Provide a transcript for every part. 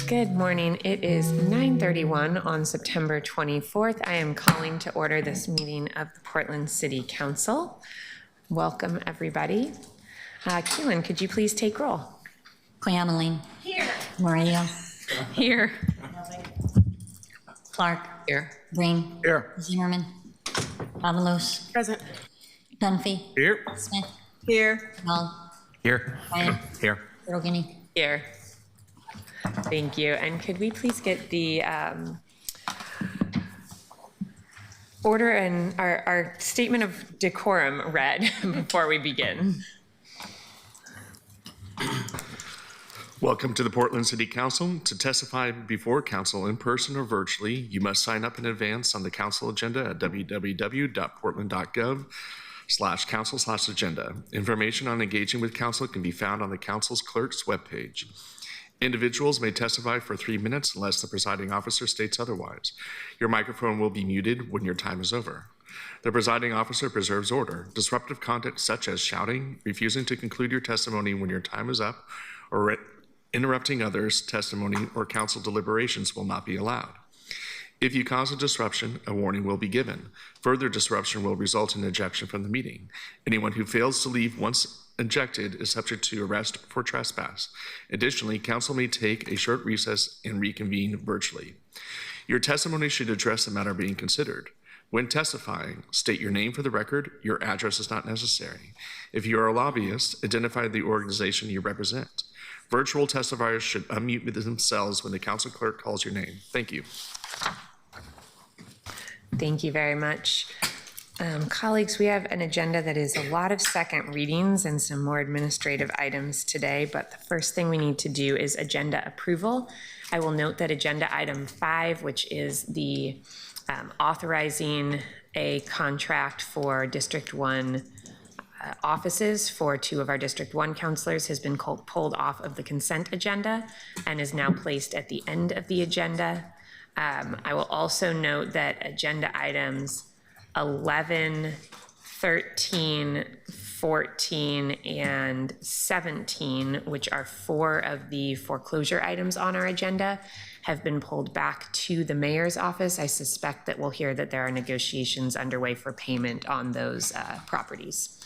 Good morning. It is 9:31 on September 24th. I am calling to order this meeting of the Portland City Council. Welcome, everybody. Keelan, could you please take roll? Cleomeline. Here. Murillo. Here. Clark. Here. Green. Here. Zimmerman. Avalos. Present. Dunphy. Here. Smith. Here. Dahl. Here. Ryan. Here. Rogini. Here. Thank you. And could we please get the order and our statement of decorum read before we begin? Welcome to the Portland City Council. To testify before council in person or virtually, you must sign up in advance on the council agenda at www.portland.gov/council/agenda. Information on engaging with council can be found on the council's clerk's webpage. Individuals may testify for 3 minutes unless the presiding officer states otherwise. Your microphone will be muted when your time is over. The presiding officer preserves order. Disruptive conduct such as shouting, refusing to conclude your testimony when your time is up, or interrupting others' testimony or council deliberations will not be allowed. If you cause a disruption, a warning will be given. Further disruption will result in ejection from the meeting. Anyone who fails to leave once ejected is subject to arrest for trespass. Additionally, council may take a short recess and reconvene virtually. Your testimony should address the matter being considered. When testifying, state your name for the record. Your address is not necessary. If you are a lobbyist, identify the organization you represent. Virtual testifiers should unmute themselves when the council clerk calls your name. Thank you. Thank you very much. Colleagues, we have an agenda that is a lot of second readings and some more administrative items today, but the first thing we need to do is agenda approval. I will note that agenda item 5, which is the authorizing a contract for District 1 offices for 2 of our District 1 counselors, has been pulled off of the consent agenda and is now placed at the end of the agenda. I will also note that agenda items 11, 13, 14, and 17, which are 4 of the foreclosure items on our agenda, have been pulled back to the mayor's office. I suspect that we'll hear that there are negotiations underway for payment on those properties.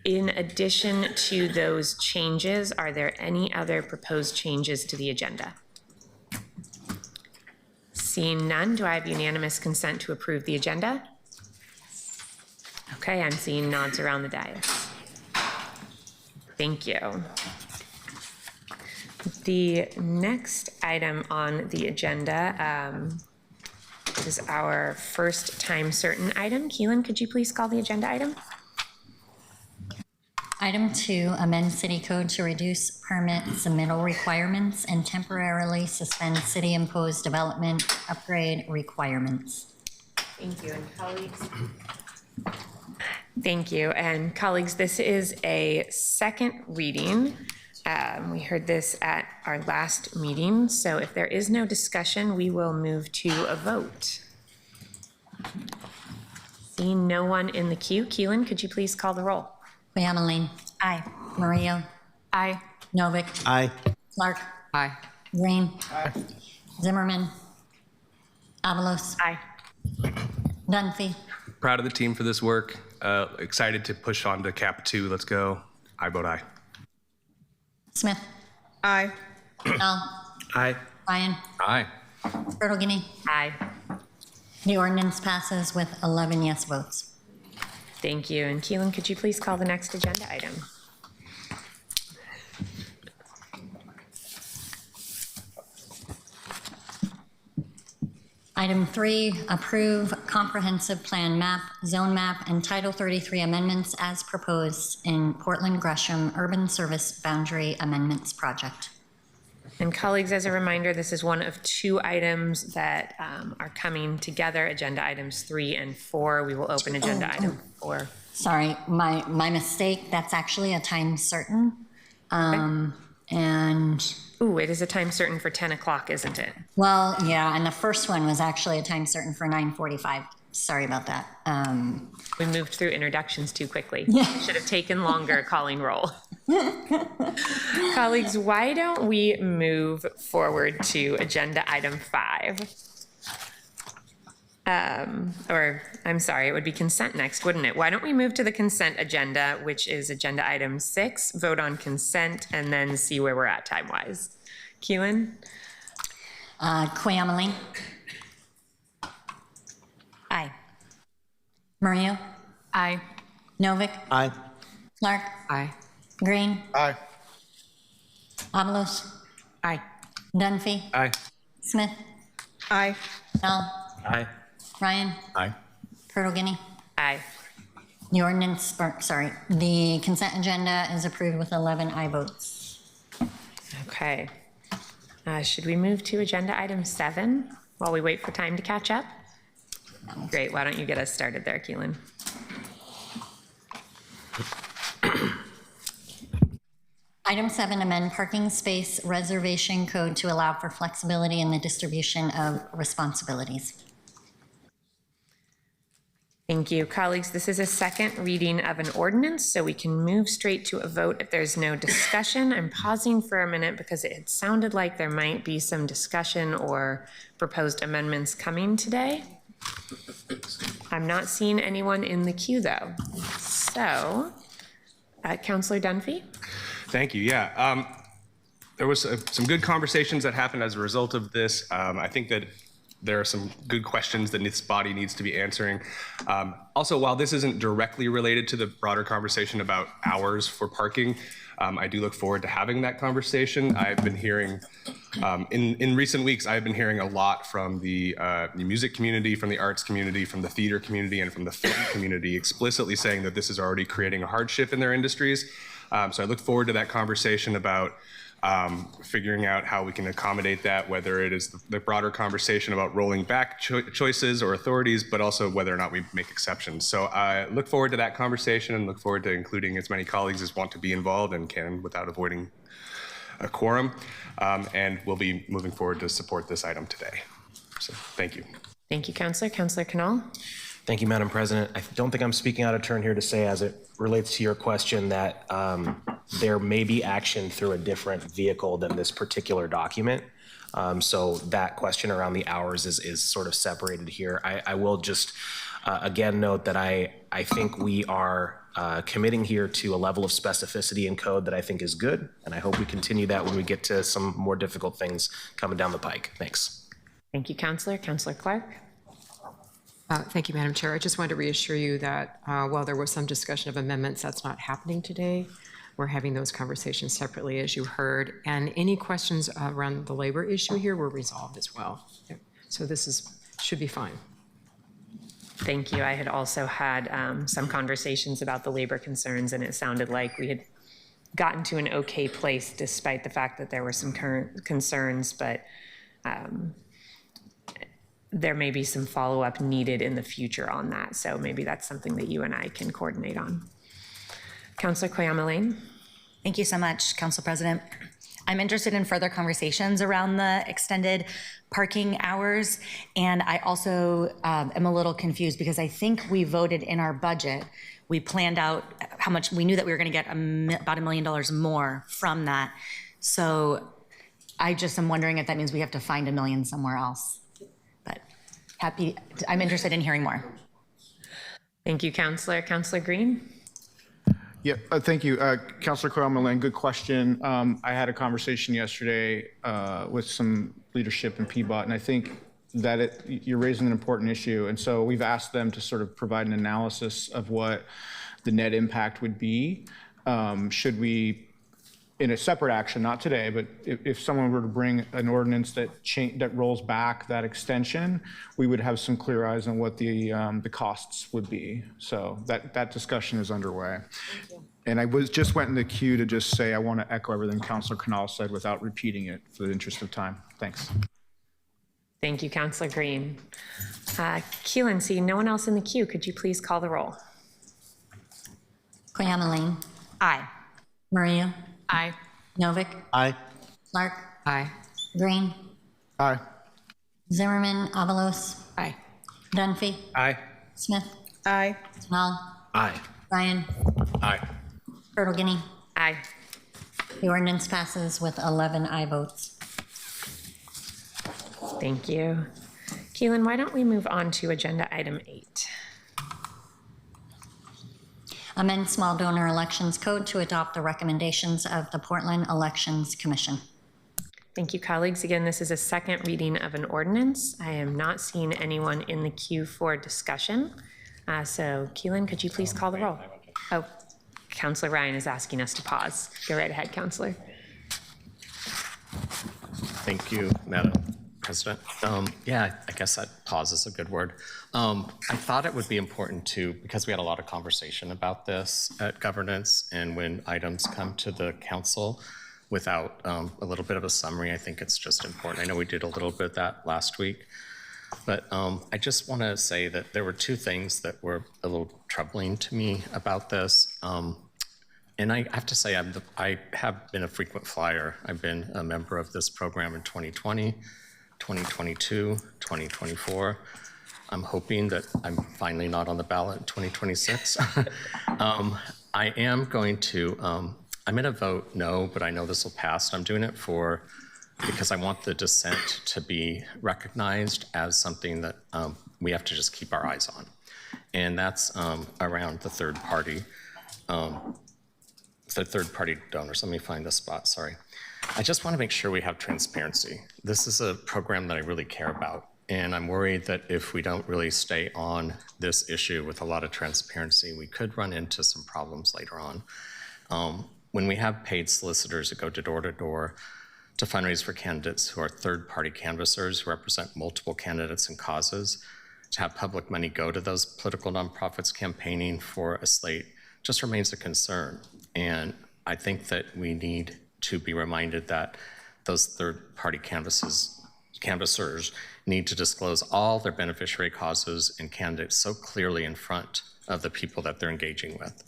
In addition to those changes, are there any other proposed changes to the agenda? Seeing none, do I have unanimous consent to approve the agenda? Okay, I'm seeing nods around the dais. Thank you. The next item on the agenda is our first time certain item. Keelan, could you please call the agenda item? Item 2, amend city code to reduce permit submittal requirements and temporarily suspend city-imposed development upgrade requirements. Thank you, and colleagues. Thank you, and colleagues, this is a second reading. We heard this at our last meeting, so if there is no discussion, we will move to a vote. Seeing no one in the queue, Keelan, could you please call the roll? Cleomeline. Aye. Murillo. Aye. Novick. Aye. Clark. Aye. Green. Aye. Zimmerman. Avalos. Aye. Dunphy. Proud of the team for this work. Excited to push on to Cap 2. Let's go. I vote aye. Smith. Aye. Dahl. Aye. Ryan. Aye. Rogini. Aye. The ordinance passes with 11 yes votes. Thank you, and Keelan, could you please call the next agenda item? Item 3, approve comprehensive plan map, zone map, and Title 33 amendments as proposed in Portland Gresham Urban Service Boundary Amendments Project. And colleagues, as a reminder, this is one of 2 items that are coming together, agenda items 3 and 4. We will open agenda item 4. Sorry, my mistake. That's actually a time certain. And, Ooh, it is a time certain for 10 o'clock, isn't it? well, yeah, and the first one was actually a time certain for 9:45. Sorry about that. We moved through introductions too quickly. Should have taken longer calling roll. Colleagues, why don't we move forward to agenda item 5? Or, I'm sorry, it would be consent next, wouldn't it? Why don't we move to the consent agenda, which is agenda item 6, vote on consent, and then see where we're at time-wise. Keelan? Quayamaline. Aye. Mario. Aye. Novick. Aye. Clark. Aye. Green. Aye. Avalos. Aye. Dunphy. Aye. Smith. Aye. Bell. Aye. Ryan. Aye. Turtle-Guinea. Aye. The ordinance, the consent agenda is approved with 11 aye votes. Okay. Should we move to agenda item 7 while we wait for time to catch up? Great, why don't you get us started there, Keelan? Item 7, amend parking space reservation code to allow for flexibility in the distribution of responsibilities. Thank you. Colleagues, this is a second reading of an ordinance, so we can move straight to a vote if there's no discussion. I'm pausing for a minute because it sounded like there might be some discussion or proposed amendments coming today. I'm not seeing anyone in the queue, though. So, Councilor Dunphy? Thank you. Yeah. There was some good conversations that happened as a result of this. I think that there are some good questions that this body needs to be answering. Also, while this isn't directly related to the broader conversation about hours for parking, I do look forward to having that conversation. I've been hearing, in recent weeks, I've been hearing a lot from the music community, from the arts community, from the theater community, and from the film community explicitly saying that this is already creating a hardship in their industries. So I look forward to that conversation about figuring out how we can accommodate that, whether it is the broader conversation about rolling back choices or authorities, but also whether or not we make exceptions. So I look forward to that conversation and look forward to including as many colleagues as want to be involved and can without avoiding a quorum. And we'll be moving forward to support this item today. So thank you. Thank you, Councilor. Councilor Knoll? Thank you, Madam President. I don't think I'm speaking out of turn here to say, as it relates to your question, that there may be action through a different vehicle than this particular document. So that question around the hours is sort of separated here. I will just again note that I think we are committing here to a level of specificity in code that I think is good, and I hope we continue that when we get to some more difficult things coming down the pike. Thanks. Thank you, Councilor. Councilor Clark? Thank you, Madam Chair. I just wanted to reassure you that while there was some discussion of amendments, that's not happening today. We're having those conversations separately, as you heard. And any questions around the labor issue here were resolved as well. So this should be fine. Thank you. I had also had some conversations about the labor concerns, and it sounded like we had gotten to an okay place despite the fact that there were some current concerns, but there may be some follow-up needed in the future on that. So maybe that's something that you and I can coordinate on. Councilor Quayamaline? Thank you so much, Council President. I'm interested in further conversations around the extended parking hours. And I also am a little confused because I think we voted in our budget. We planned out how much, we knew that we were going to get about $1 million more from that. So I just am wondering if that means we have to find $1 million somewhere else. But I'm interested in hearing more. Thank you, Councilor. Councilor Green? Yeah, thank you. Councilor Quayamaline, good question. I had a conversation yesterday with some leadership in PBOT, and I think that you're raising an important issue. And so we've asked them to sort of provide an analysis of what the net impact would be should we in a separate action, not today, but if someone were to bring an ordinance that rolls back that extension, we would have some clear eyes on what the costs would be. So that discussion is underway. And I just went in the queue to just say I want to echo everything Councilor Canal said without repeating it for the interest of time. Thanks. Thank you, Councilor Green. Keelan, seeing no one else in the queue, could you please call the roll? Koyama Lane, Aye. Maria, Aye. Novick, Aye. Clark, Aye. Green, Aye. Zimmerman, Avalos, Aye. Dunphy, Aye. Smith, Aye. Hall, Aye. Ryan, Aye. Turtle-Guinea. Aye. The ordinance passes with 11 aye votes. Thank you. Keelan, why don't we move on to agenda item 8? Amend small donor elections code to adopt the recommendations of the Portland Elections Commission. Thank you, colleagues. Again, this is a second reading of an ordinance. I am not seeing anyone in the queue for discussion. So Keelan, could you please call the roll? Oh, Councilor Ryan is asking us to pause. Go right ahead, Councilor. Thank you, Madam President. Yeah, I guess that pause is a good word. I thought it would be important to, because we had a lot of conversation about this at governance, and when items come to the council without a little bit of a summary, I think it's just important. I know we did a little bit of that last week, but I just want to say that there were two things that were a little troubling to me about this. And I have to say, I have been a frequent flyer. I've been a member of this program in 2020, 2022, 2024. I'm hoping that I'm finally not on the ballot in 2026. I am going to, I'm going to vote no, but I know this will pass. I'm doing it because I want the dissent to be recognized as something that we have to just keep our eyes on. And that's around the third party donors. Let me find the spot, sorry. I just want to make sure we have transparency. This is a program that I really care about. And I'm worried that if we don't really stay on this issue with a lot of transparency, we could run into some problems later on. When we have paid solicitors that go door to door to fundraise for candidates who are third-party canvassers who represent multiple candidates and causes, to have public money go to those political nonprofits campaigning for a slate just remains a concern. And I think that we need to be reminded that those third-party canvassers need to disclose all their beneficiary causes and candidates so clearly in front of the people that they're engaging with.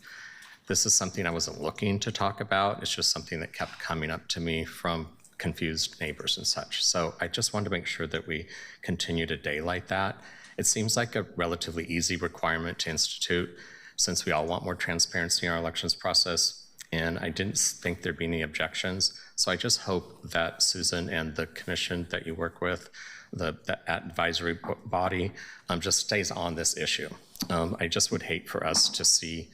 This is something I wasn't looking to talk about. It's just something that kept coming up to me from confused neighbors and such. So I just wanted to make sure that we continue to daylight that. It seems like a relatively easy requirement to institute since we all want more transparency in our elections process. And I didn't think there'd be any objections. So I just hope that Susan and the commission that you work with, the advisory body, just stays on this issue. I just would hate for us to see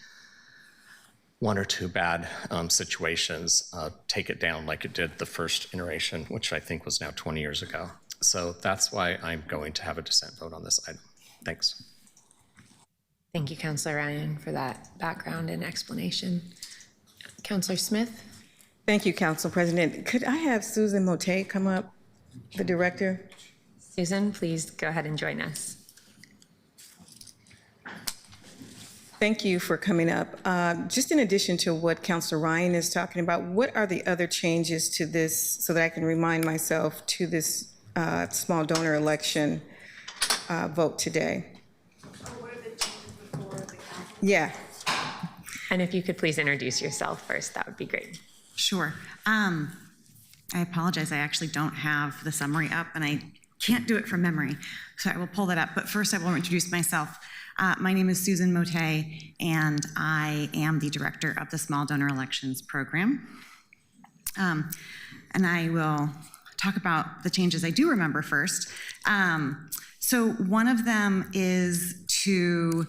one or two bad situations take it down like it did the first iteration, which I think was now 20 years ago. So that's why I'm going to have a dissent vote on this item. Thanks. Thank you, Councilor Ryan, for that background and explanation. Councilor Smith? Thank you, Council President. Could I have Susan Motet come up, the director? Susan, please go ahead and join us. Thank you for coming up. Just in addition to what Councilor Ryan is talking about, what are the other changes to this so that I can remind myself to this small donor election vote today? What are the changes before the council? Yeah. And if you could please introduce yourself first, that would be great. Sure. I apologize. I actually don't have the summary up and I can't do it from memory. So I will pull that up. But first I will introduce myself. My name is Susan Motet, and I am the director of the Small Donor Elections Program. And I will talk about the changes I do remember first. So one of them is to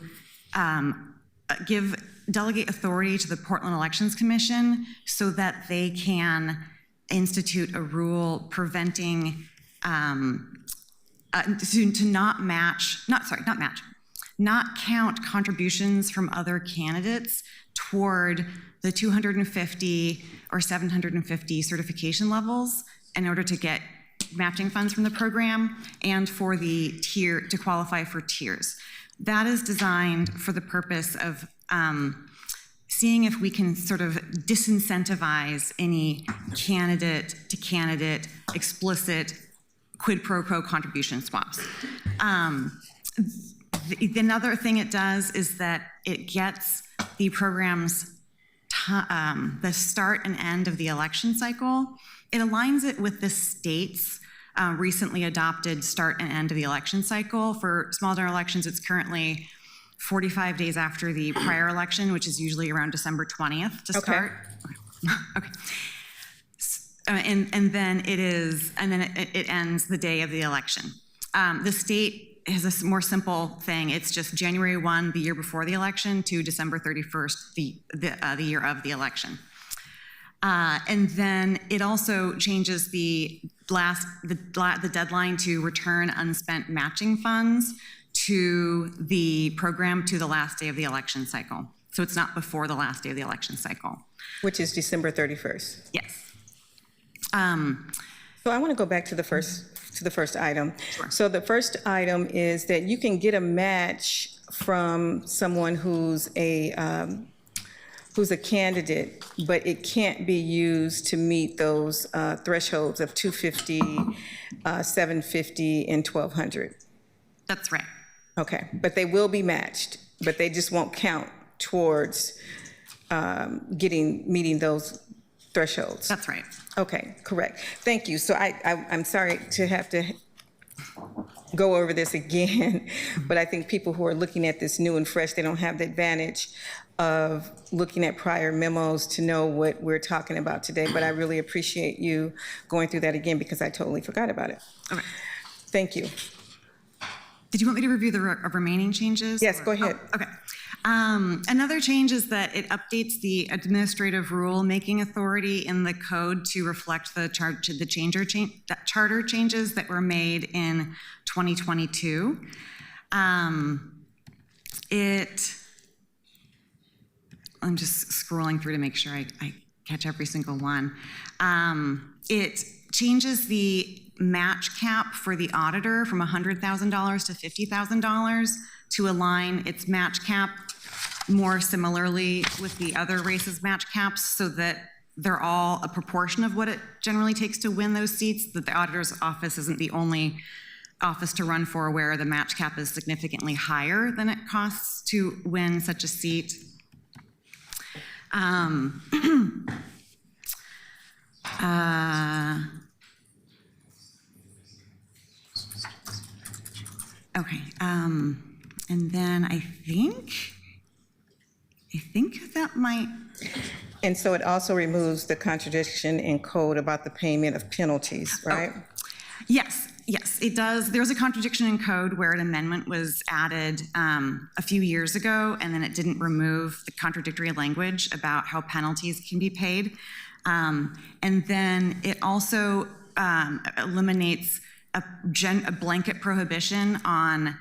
delegate authority to the Portland Elections Commission so that they can institute a rule preventing not count contributions from other candidates toward the 250 or 750 certification levels in order to get matching funds from the program and for the tier, to qualify for tiers. That is designed for the purpose of seeing if we can sort of disincentivize any candidate-to-candidate explicit quid pro quo contribution swaps. Another thing it does is that it gets the program's the start and end of the election cycle. It aligns it with the state's recently adopted start and end of the election cycle. For small general elections, it's currently 45 days after the prior election, which is usually around December 20th to start. Okay. And then it ends the day of the election. The state has a more simple thing. It's just January 1, the year before the election, to December 31st, the year of the election. And then it also changes the deadline to return unspent matching funds to the program to the last day of the election cycle. So it's not before the last day of the election cycle. Which is December 31st. Yes. So I want to go back to the first item. Sure. So the first item is that you can get a match from someone who's a candidate, but it can't be used to meet those thresholds of 250, 750, and 1,200. That's right. Okay, but they will be matched, but they just won't count towards meeting those thresholds. That's right. Okay, correct. Thank you. So I'm sorry to have to go over this again, but I think people who are looking at this new and fresh, they don't have the advantage of looking at prior memos to know what we're talking about today. But I really appreciate you going through that again because I totally forgot about it. Okay. Thank you. Did you want me to review the remaining changes? Yes, go ahead. Oh, okay. Another change is that it updates the administrative rule-making authority in the code to reflect the charter changes that were made in 2022. I'm just scrolling through to make sure I catch every single one. It changes the match cap for the auditor from $100,000 to $50,000 to align its match cap more similarly with the other races' match caps so that they're all a proportion of what it generally takes to win those seats, that the auditor's office isn't the only office to run for where the match cap is significantly higher than it costs to win such a seat. Okay, and then I think that might. And so it also removes the contradiction in code about the payment of penalties, right? Oh, yes, it does. There's a contradiction in code where an amendment was added a few years ago, and then it didn't remove the contradictory language about how penalties can be paid. And then it also eliminates a blanket prohibition on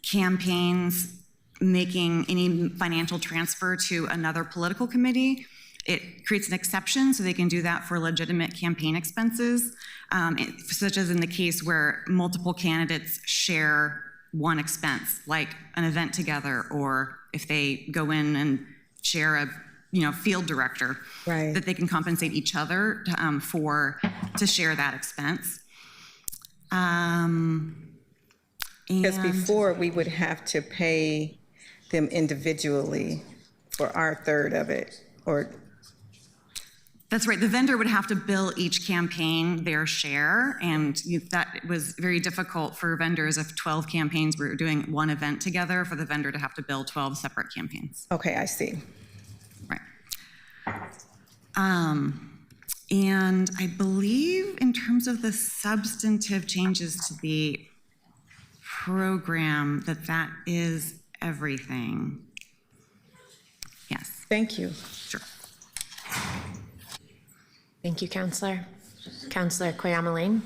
campaigns making any financial transfer to another political committee. It creates an exception so they can do that for legitimate campaign expenses, such as in the case where multiple candidates share one expense, like an event together, or if they go in and share a field director, right, that they can compensate each other to share that expense. Because before we would have to pay them individually for our third of it, or. That's right. The vendor would have to bill each campaign their share, and that was very difficult for vendors if 12 campaigns were doing one event together for the vendor to have to bill 12 separate campaigns. Okay, I see. Right. And I believe in terms of the substantive changes to the program, that is everything. Yes. Thank you. Sure. Thank you, Counselor. Counselor Koyama Lane.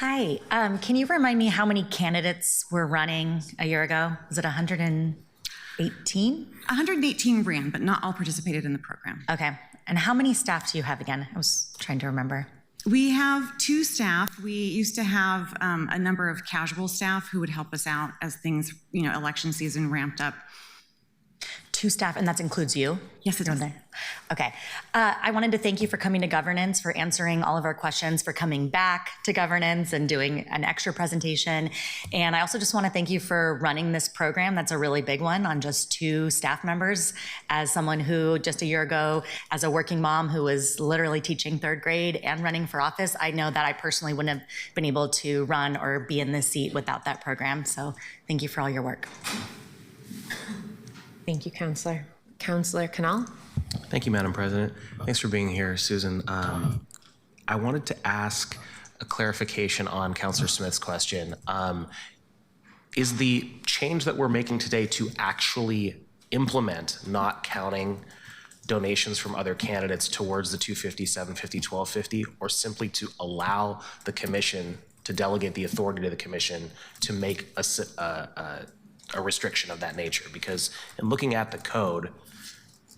Hi, can you remind me how many candidates were running a year ago? Was it 118? 118 ran, but not all participated in the program. Okay, and how many staff do you have again? I was trying to remember. We have 2 staff. We used to have a number of casual staff who would help us out as things, election season ramped up. 2 staff, and that includes you? Yes, it does. Okay. I wanted to thank you for coming to governance, for answering all of our questions, for coming back to governance and doing an extra presentation. And I also just want to thank you for running this program. That's a really big one on just 2 staff members. As someone who just a year ago, as a working mom who was literally teaching 3rd grade and running for office, I know that I personally wouldn't have been able to run or be in this seat without that program. So thank you for all your work. Thank you, Counselor. Counselor Canal? Thank you, Madam President. Thanks for being here, Susan. I wanted to ask a clarification on Counselor Smith's question. Is the change that we're making today to actually implement not counting donations from other candidates towards the 250, 750, 1250, or simply to allow the commission to delegate the authority to the commission to make a restriction of that nature? Because in looking at the code,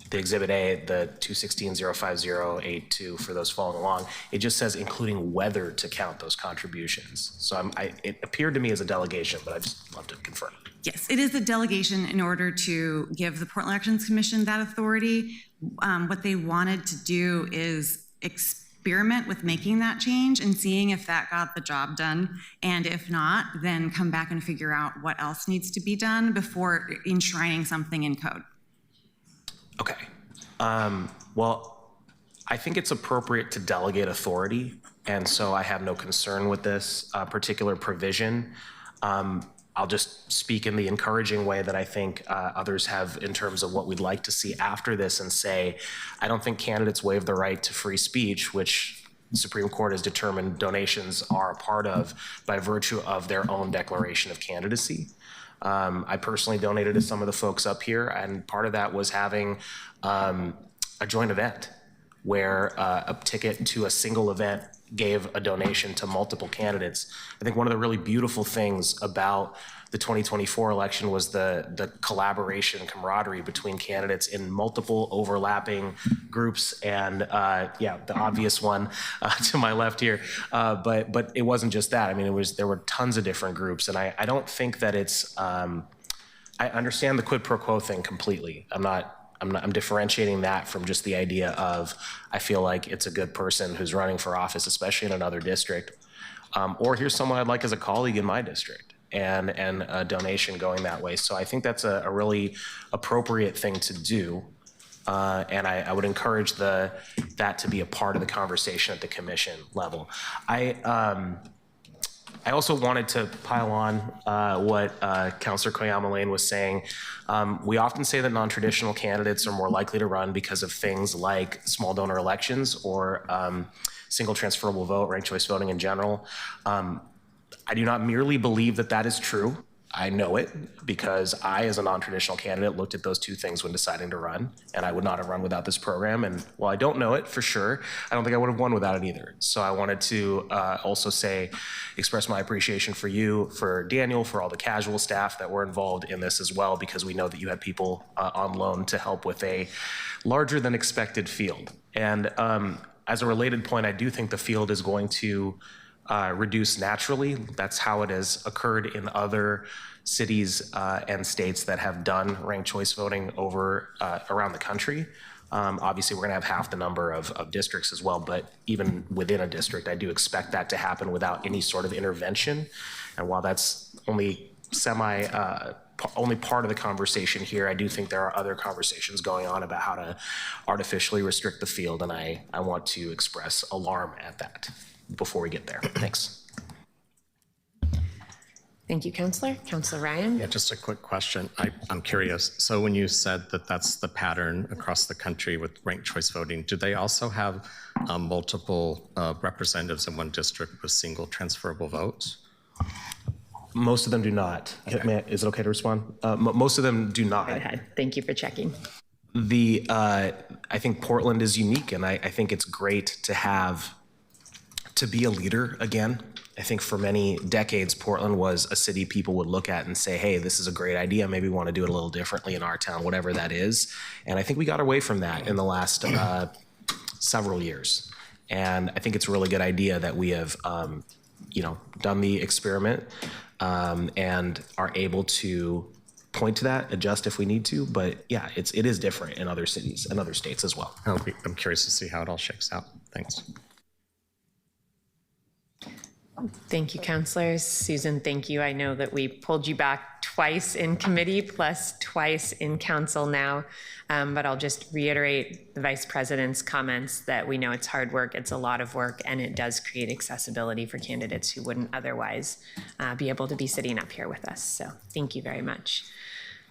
the Exhibit A, the 216-05082, for those following along, it just says including whether to count those contributions. So it appeared to me as a delegation, but I'd just love to confirm. Yes, it is a delegation in order to give the Portland Elections Commission that authority. What they wanted to do is experiment with making that change and seeing if that got the job done. And if not, then come back and figure out what else needs to be done before enshrining something in code. Okay. Well, I think it's appropriate to delegate authority, and so I have no concern with this particular provision. I'll just speak in the encouraging way that I think others have in terms of what we'd like to see after this and say, I don't think candidates waive the right to free speech, which the Supreme Court has determined donations are a part of by virtue of their own declaration of candidacy. I personally donated to some of the folks up here, and part of that was having a joint event where a ticket to a single event gave a donation to multiple candidates. I think one of the really beautiful things about the 2024 election was the collaboration and camaraderie between candidates in multiple overlapping groups, and the obvious one to my left here, but it wasn't just that. I mean, there were tons of different groups, and I don't think that it's, I understand the quid pro quo thing completely. I'm differentiating that from just the idea of, I feel like it's a good person who's running for office, especially in another district, or here's someone I'd like as a colleague in my district, and a donation going that way. So I think that's a really appropriate thing to do, and I would encourage that to be a part of the conversation at the commission level. I also wanted to pile on what Councillor Koyama Lane was saying. We often say that non-traditional candidates are more likely to run because of things like small donor elections or single transferable vote, ranked choice voting in general. I do not merely believe that that is true. I know it because I, as a non-traditional candidate, looked at those 2 things when deciding to run, and I would not have run without this program. And while I don't know it for sure, I don't think I would have won without it either. So I wanted to also express my appreciation for you, for Daniel, for all the casual staff that were involved in this as well, because we know that you had people on loan to help with a larger than expected field. And as a related point, I do think the field is going to reduce naturally. That's how it has occurred in other cities and states that have done ranked choice voting around the country. Obviously, we're going to have half the number of districts as well, but even within a district, I do expect that to happen without any sort of intervention. And while that's only only part of the conversation here, I do think there are other conversations going on about how to artificially restrict the field, and I want to express alarm at that before we get there. Thanks. Thank you, Counselor. Counselor Ryan? Yeah, just a quick question. I'm curious. So when you said that that's the pattern across the country with ranked choice voting, do they also have multiple representatives in one district with single transferable votes? Most of them do not. Okay. Is it okay to respond? Most of them do not. Go ahead. Thank you for checking. I think Portland is unique, and I think it's great to be a leader again I think for many decades, Portland was a city people would look at and say, hey, this is a great idea. Maybe we want to do it a little differently in our town, whatever that is. And I think we got away from that in the last several years. And I think it's a really good idea that we have, done the experiment and are able to point to that, adjust if we need to. But yeah, it is different in other cities and other states as well. I'm curious to see how it all shakes out. Thanks. Thank you, counselors. Susan, thank you. I know that we pulled you back twice in committee plus twice in council now, but I'll just reiterate the vice president's comments that we know it's hard work, it's a lot of work, and it does create accessibility for candidates who wouldn't otherwise be able to be sitting up here with us. So thank you very much.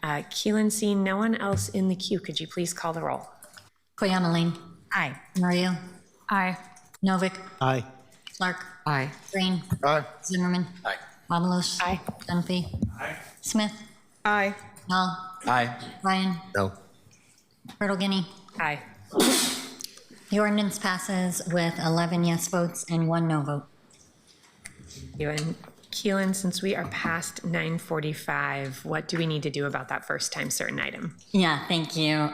Keelan, seeing no one else in the queue, could you please call the roll? Koyamaline. Aye. Mario. Aye. Novick. Aye. Clark. Aye. Green. Aye. Zimmerman. Aye. Avalos. Aye. Dunphy. Aye. Smith. Aye. Null. Aye. Ryan. No. Turtle Guinea. Aye. The ordinance passes with 11 yes votes and 1 no vote. You and Keelan, since we are past 9:45, what do we need to do about that first time certain item? Yeah, thank you.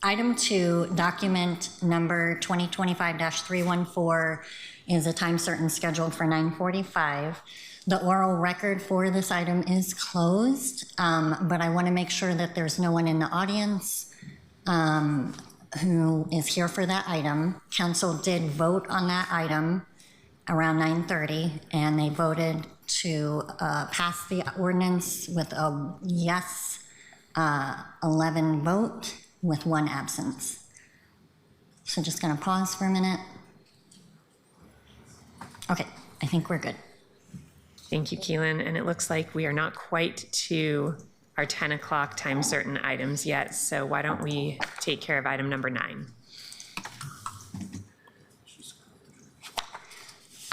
Item 2, document number 2025-314 is a time certain scheduled for 9:45. The oral record for this item is closed, but I want to make sure that there's no one in the audience who is here for that item. Council did vote on that item around 9:30, and they voted to pass the ordinance with a yes 11 vote with 1 absence. So just going to pause for a minute. Okay, I think we're good. Thank you, Keelan. And it looks like we are not quite to our 10 o'clock time certain items yet. So why don't we take care of item number 9?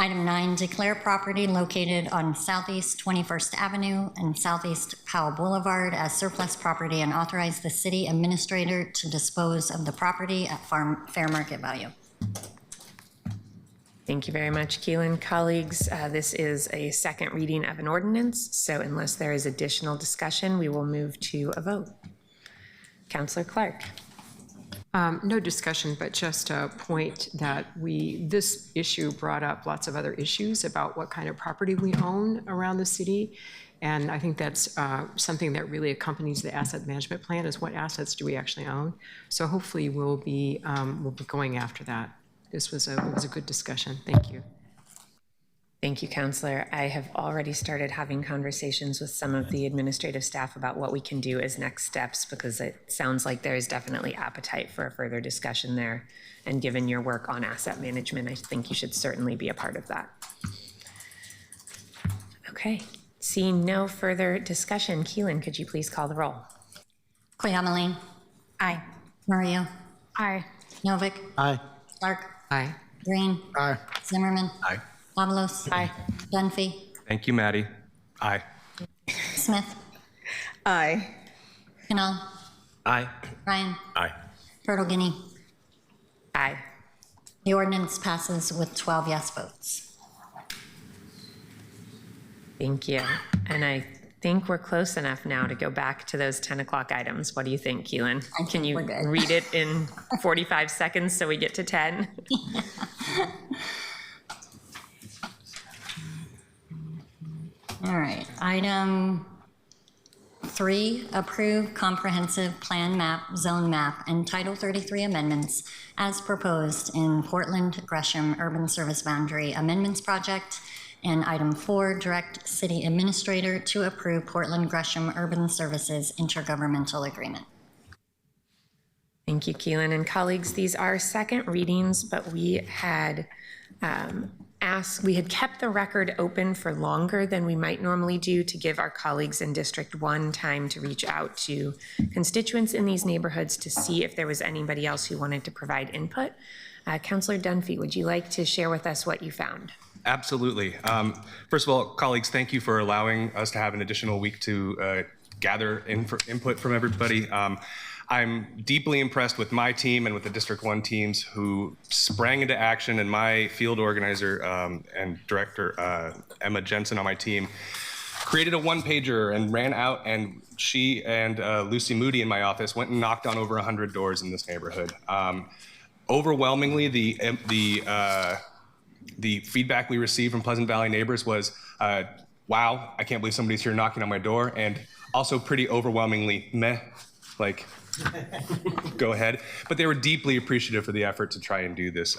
Item 9, declare property located on Southeast 21st Avenue and Southeast Powell Boulevard as surplus property and authorize the city administrator to dispose of the property at fair market value. Thank you very much, Keelan. Colleagues, this is a second reading of an ordinance, so unless there is additional discussion, we will move to a vote. Councillor Clark. No discussion, but just a point that this issue brought up lots of other issues about what kind of property we own around the city. And I think that's something that really accompanies the asset management plan is what assets do we actually own. So hopefully we'll be going after that. It was a good discussion. Thank you. Thank you, Counselor. I have already started having conversations with some of the administrative staff about what we can do as next steps, because it sounds like there is definitely appetite for a further discussion there. And given your work on asset management, I think you should certainly be a part of that. Okay, seeing no further discussion, Keelan, could you please call the roll? Koyamaline. Aye. Mario. Aye. Novick. Aye. Clark. Aye. Green. Aye. Zimmerman. Aye. Avalos. Aye. Dunphy. Thank you, Maddie. Aye. Smith. Aye. Canal. Aye. Ryan. Aye. Turtle Guinea. Aye. The ordinance passes with 12 yes votes. Thank you. And I think we're close enough now to go back to those 10 o'clock items. What do you think, Keelan? Can you we're good. read it in 45 seconds so we get to 10? All right, item 3, approve comprehensive plan map, zone map, and Title 33 amendments as proposed in Portland Gresham Urban Service Boundary Amendments Project. And item 4, direct city administrator to approve Portland Gresham Urban Services Intergovernmental Agreement. Thank you, Keelan. And colleagues, these are second readings, but we had kept the record open for longer than we might normally do to give our colleagues in District 1 time to reach out to constituents in these neighborhoods to see if there was anybody else who wanted to provide input. Councillor Dunphy, would you like to share with us what you found? Absolutely. First of all, colleagues, thank you for allowing us to have an additional week to gather input from everybody. I'm deeply impressed with my team and with the District 1 teams who sprang into action, and my field organizer and director, Emma Jensen, on my team, created a one-pager and ran out, and she and Lucy Moody in my office went and knocked on over 100 doors in this neighborhood. Overwhelmingly, the feedback we received from Pleasant Valley neighbors was, wow, I can't believe somebody's here knocking on my door, and also pretty overwhelmingly, meh, like, go ahead. But they were deeply appreciative for the effort to try and do this.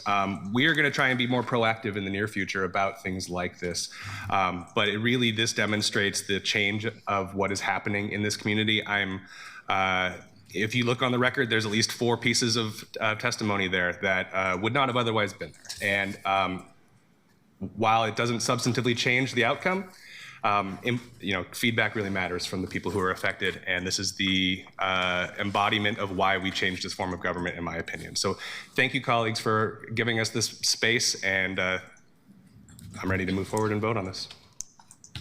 We are going to try and be more proactive in the near future about things like this. But this demonstrates the change of what is happening in this community. If you look on the record, there's at least 4 pieces of testimony there that would not have otherwise been there. And while it doesn't substantively change the outcome, feedback really matters from the people who are affected, and this is the embodiment of why we changed this form of government, in my opinion. So thank you, colleagues, for giving us this space, and I'm ready to move forward and vote on this.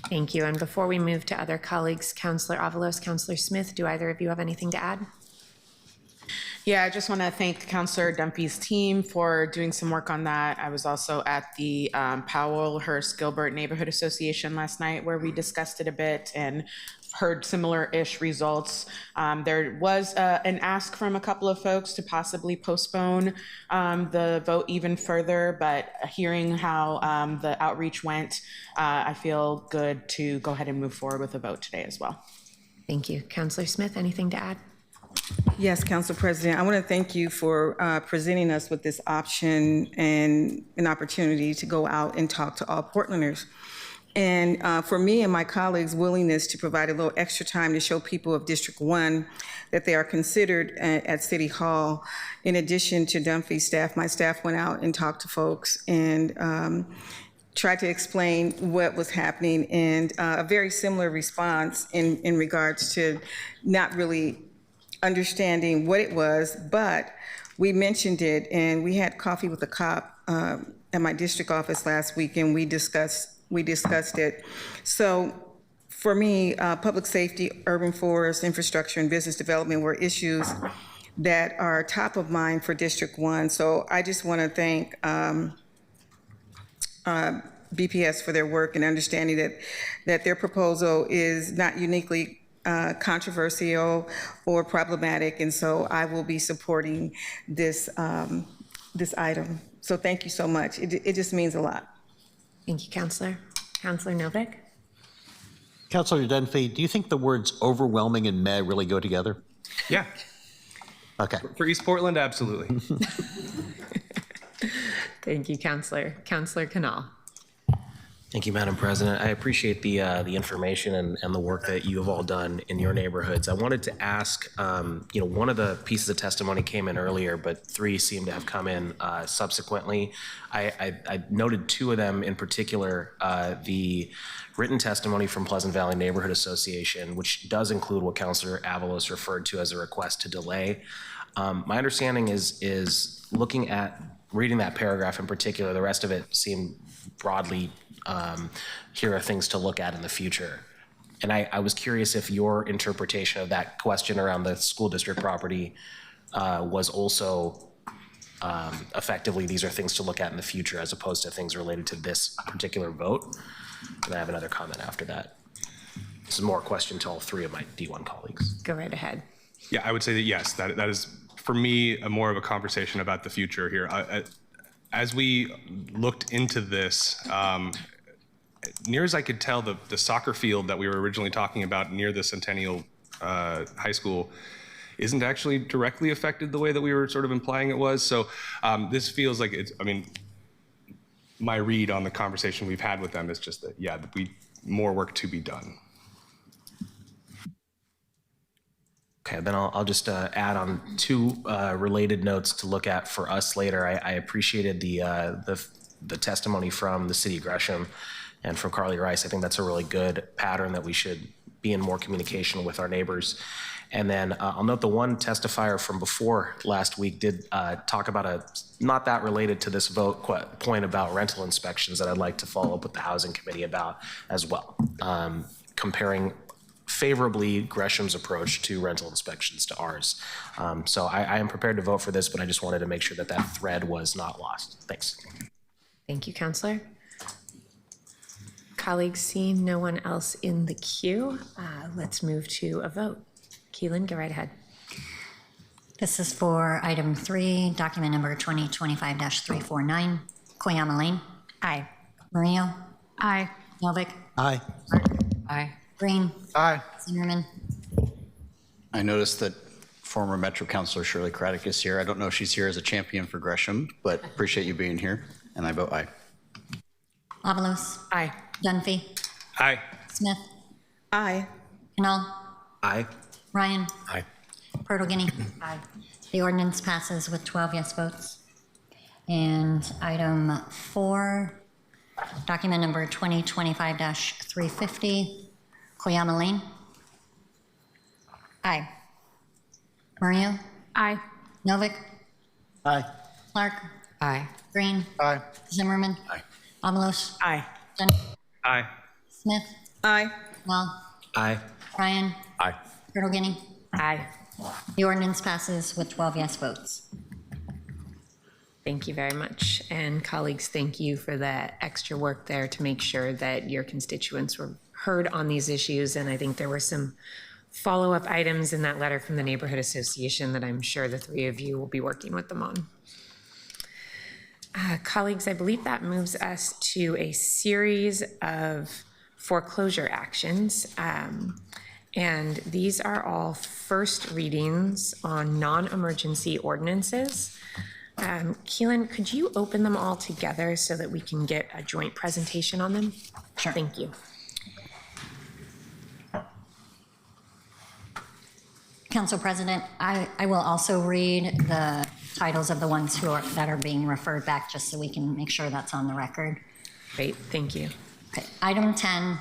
Thank you. And before we move to other colleagues, Councillor Avalos, Councillor Smith, do either of you have anything to add? Yeah, I just want to thank Councillor Dunphy's team for doing some work on that. I was also at the Powell Hearst Gilbert Neighborhood Association last night where we discussed it a bit and heard similar-ish results. There was an ask from a couple of folks to possibly postpone the vote even further, but hearing how the outreach went, I feel good to go ahead and move forward with a vote today as well. Thank you. Councillor Smith, anything to add? Yes, Council President, I want to thank you for presenting us with this option and an opportunity to go out and talk to all Portlanders. And for me and my colleagues' willingness to provide a little extra time to show people of District 1 that they are considered at City Hall. In addition to Dunphy's staff, my staff went out and talked to folks and tried to explain what was happening, and a very similar response in regards to not really understanding what it was, but we mentioned it, and we had coffee with a cop at my district office last week, and we discussed it. So for me, public safety, urban forest, infrastructure, and business development were issues that are top of mind for District 1. So I just want to thank BPS for their work and understanding that their proposal is not uniquely controversial or problematic, and so I will be supporting this this item. So thank you so much. It just means a lot. Thank you, Councillor. Councillor Novick? Councillor Dunphy, do you think the words overwhelming and meh really go together? Yeah. Okay. For East Portland, absolutely. Thank you, Councillor. Councillor Canal? Thank you, Madam President. I appreciate the information and the work that you have all done in your neighborhoods. I wanted to ask, one of the pieces of testimony came in earlier, but 3 seem to have come in subsequently. I noted 2 of them in particular, the written testimony from Pleasant Valley Neighborhood Association, which does include what Councillor Avalos referred to as a request to delay. My understanding is looking at reading that paragraph in particular, the rest of it seemed broadly here are things to look at in the future. And I was curious if your interpretation of that question around the school district property was also effectively these are things to look at in the future as opposed to things related to this particular vote. And I have another comment after that. This is more a question to all 3 of my D1 colleagues. Go right ahead. Yeah, I would say that yes, that is for me more of a conversation about the future here. As we looked into this, near as I could tell, the soccer field that we were originally talking about near the Centennial High School isn't actually directly affected the way that we were sort of implying it was. So this feels like it's, my read on the conversation we've had with them is just that, yeah, more work to be done. Okay, then I'll just add on 2 related notes to look at for us later. I appreciated the testimony from the city of Gresham and from Carly Rice. I think that's a really good pattern that we should be in more communication with our neighbors. And then I'll note the one testifier from before last week did talk about not that related to this vote point about rental inspections that I'd like to follow up with the Housing Committee about as well. Comparing favorably Gresham's approach to rental inspections to ours. So I am prepared to vote for this, but I just wanted to make sure that that thread was not lost. Thanks. Thank you, Counselor. Colleagues, seeing no one else in the queue, let's move to a vote. Keelan, go right ahead. This is for item 3, document number 2025-349. Koyama Lane. Aye. Murillo. Aye. Novick. Aye. Aye. Green. Aye. Zimmerman. I noticed that former Metro Councilor Shirley Craddock is here. I don't know if she's here as a champion for Gresham, but appreciate you being here, and I vote aye. Avalos. Aye. Dunphy. Aye. Smith. Aye. Canal. Aye. Ryan. Aye. Portoguiney. Aye. The ordinance passes with 12 yes votes. And item 4, document number 2025-350, Koyama Lane. Aye. Murillo. Aye. Novick. Aye. Clark. Aye. Green. Aye. Zimmerman. Aye. Avalos. Aye. Dunn. Aye. Smith. Aye. Wall. Aye. Ryan. Aye. Portoguiney. Aye. The ordinance passes with 12 yes votes. Thank you very much. And colleagues, thank you for the extra work there to make sure that your constituents were heard on these issues. And I think there were some follow-up items in that letter from the Neighborhood Association that I'm sure the three of you will be working with them on. Colleagues, I believe that moves us to a series of foreclosure actions. And these are all first readings on non-emergency ordinances. Keelan, could you open them all together so that we can get a joint presentation on them? Sure. Thank you. Council President, I will also read the titles of the ones that are being referred back, just so we can make sure that's on the record. Great, thank you. Okay. Item 10,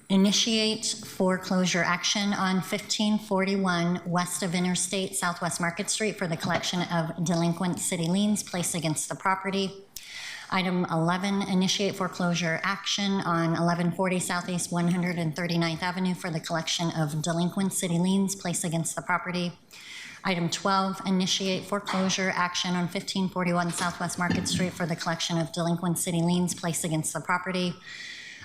initiate foreclosure action on 1541 west of Interstate, Southwest Market Street for the collection of delinquent city liens placed against the property. Item 11, initiate foreclosure action on 1140 Southeast 139th Avenue for the collection of delinquent city liens placed against the property. Item 12, initiate foreclosure action on 1541 Southwest Market Street for the collection of delinquent city liens placed against the property.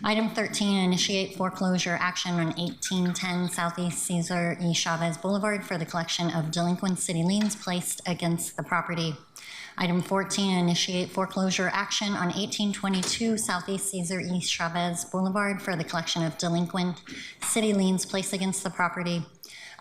Item 13, initiate foreclosure action on 1810 Southeast Cesar E. Chavez Boulevard for the collection of delinquent city liens placed against the property. Item 14, initiate foreclosure action on 1822 Southeast Cesar E. Chavez Boulevard for the collection of delinquent city liens placed against the property.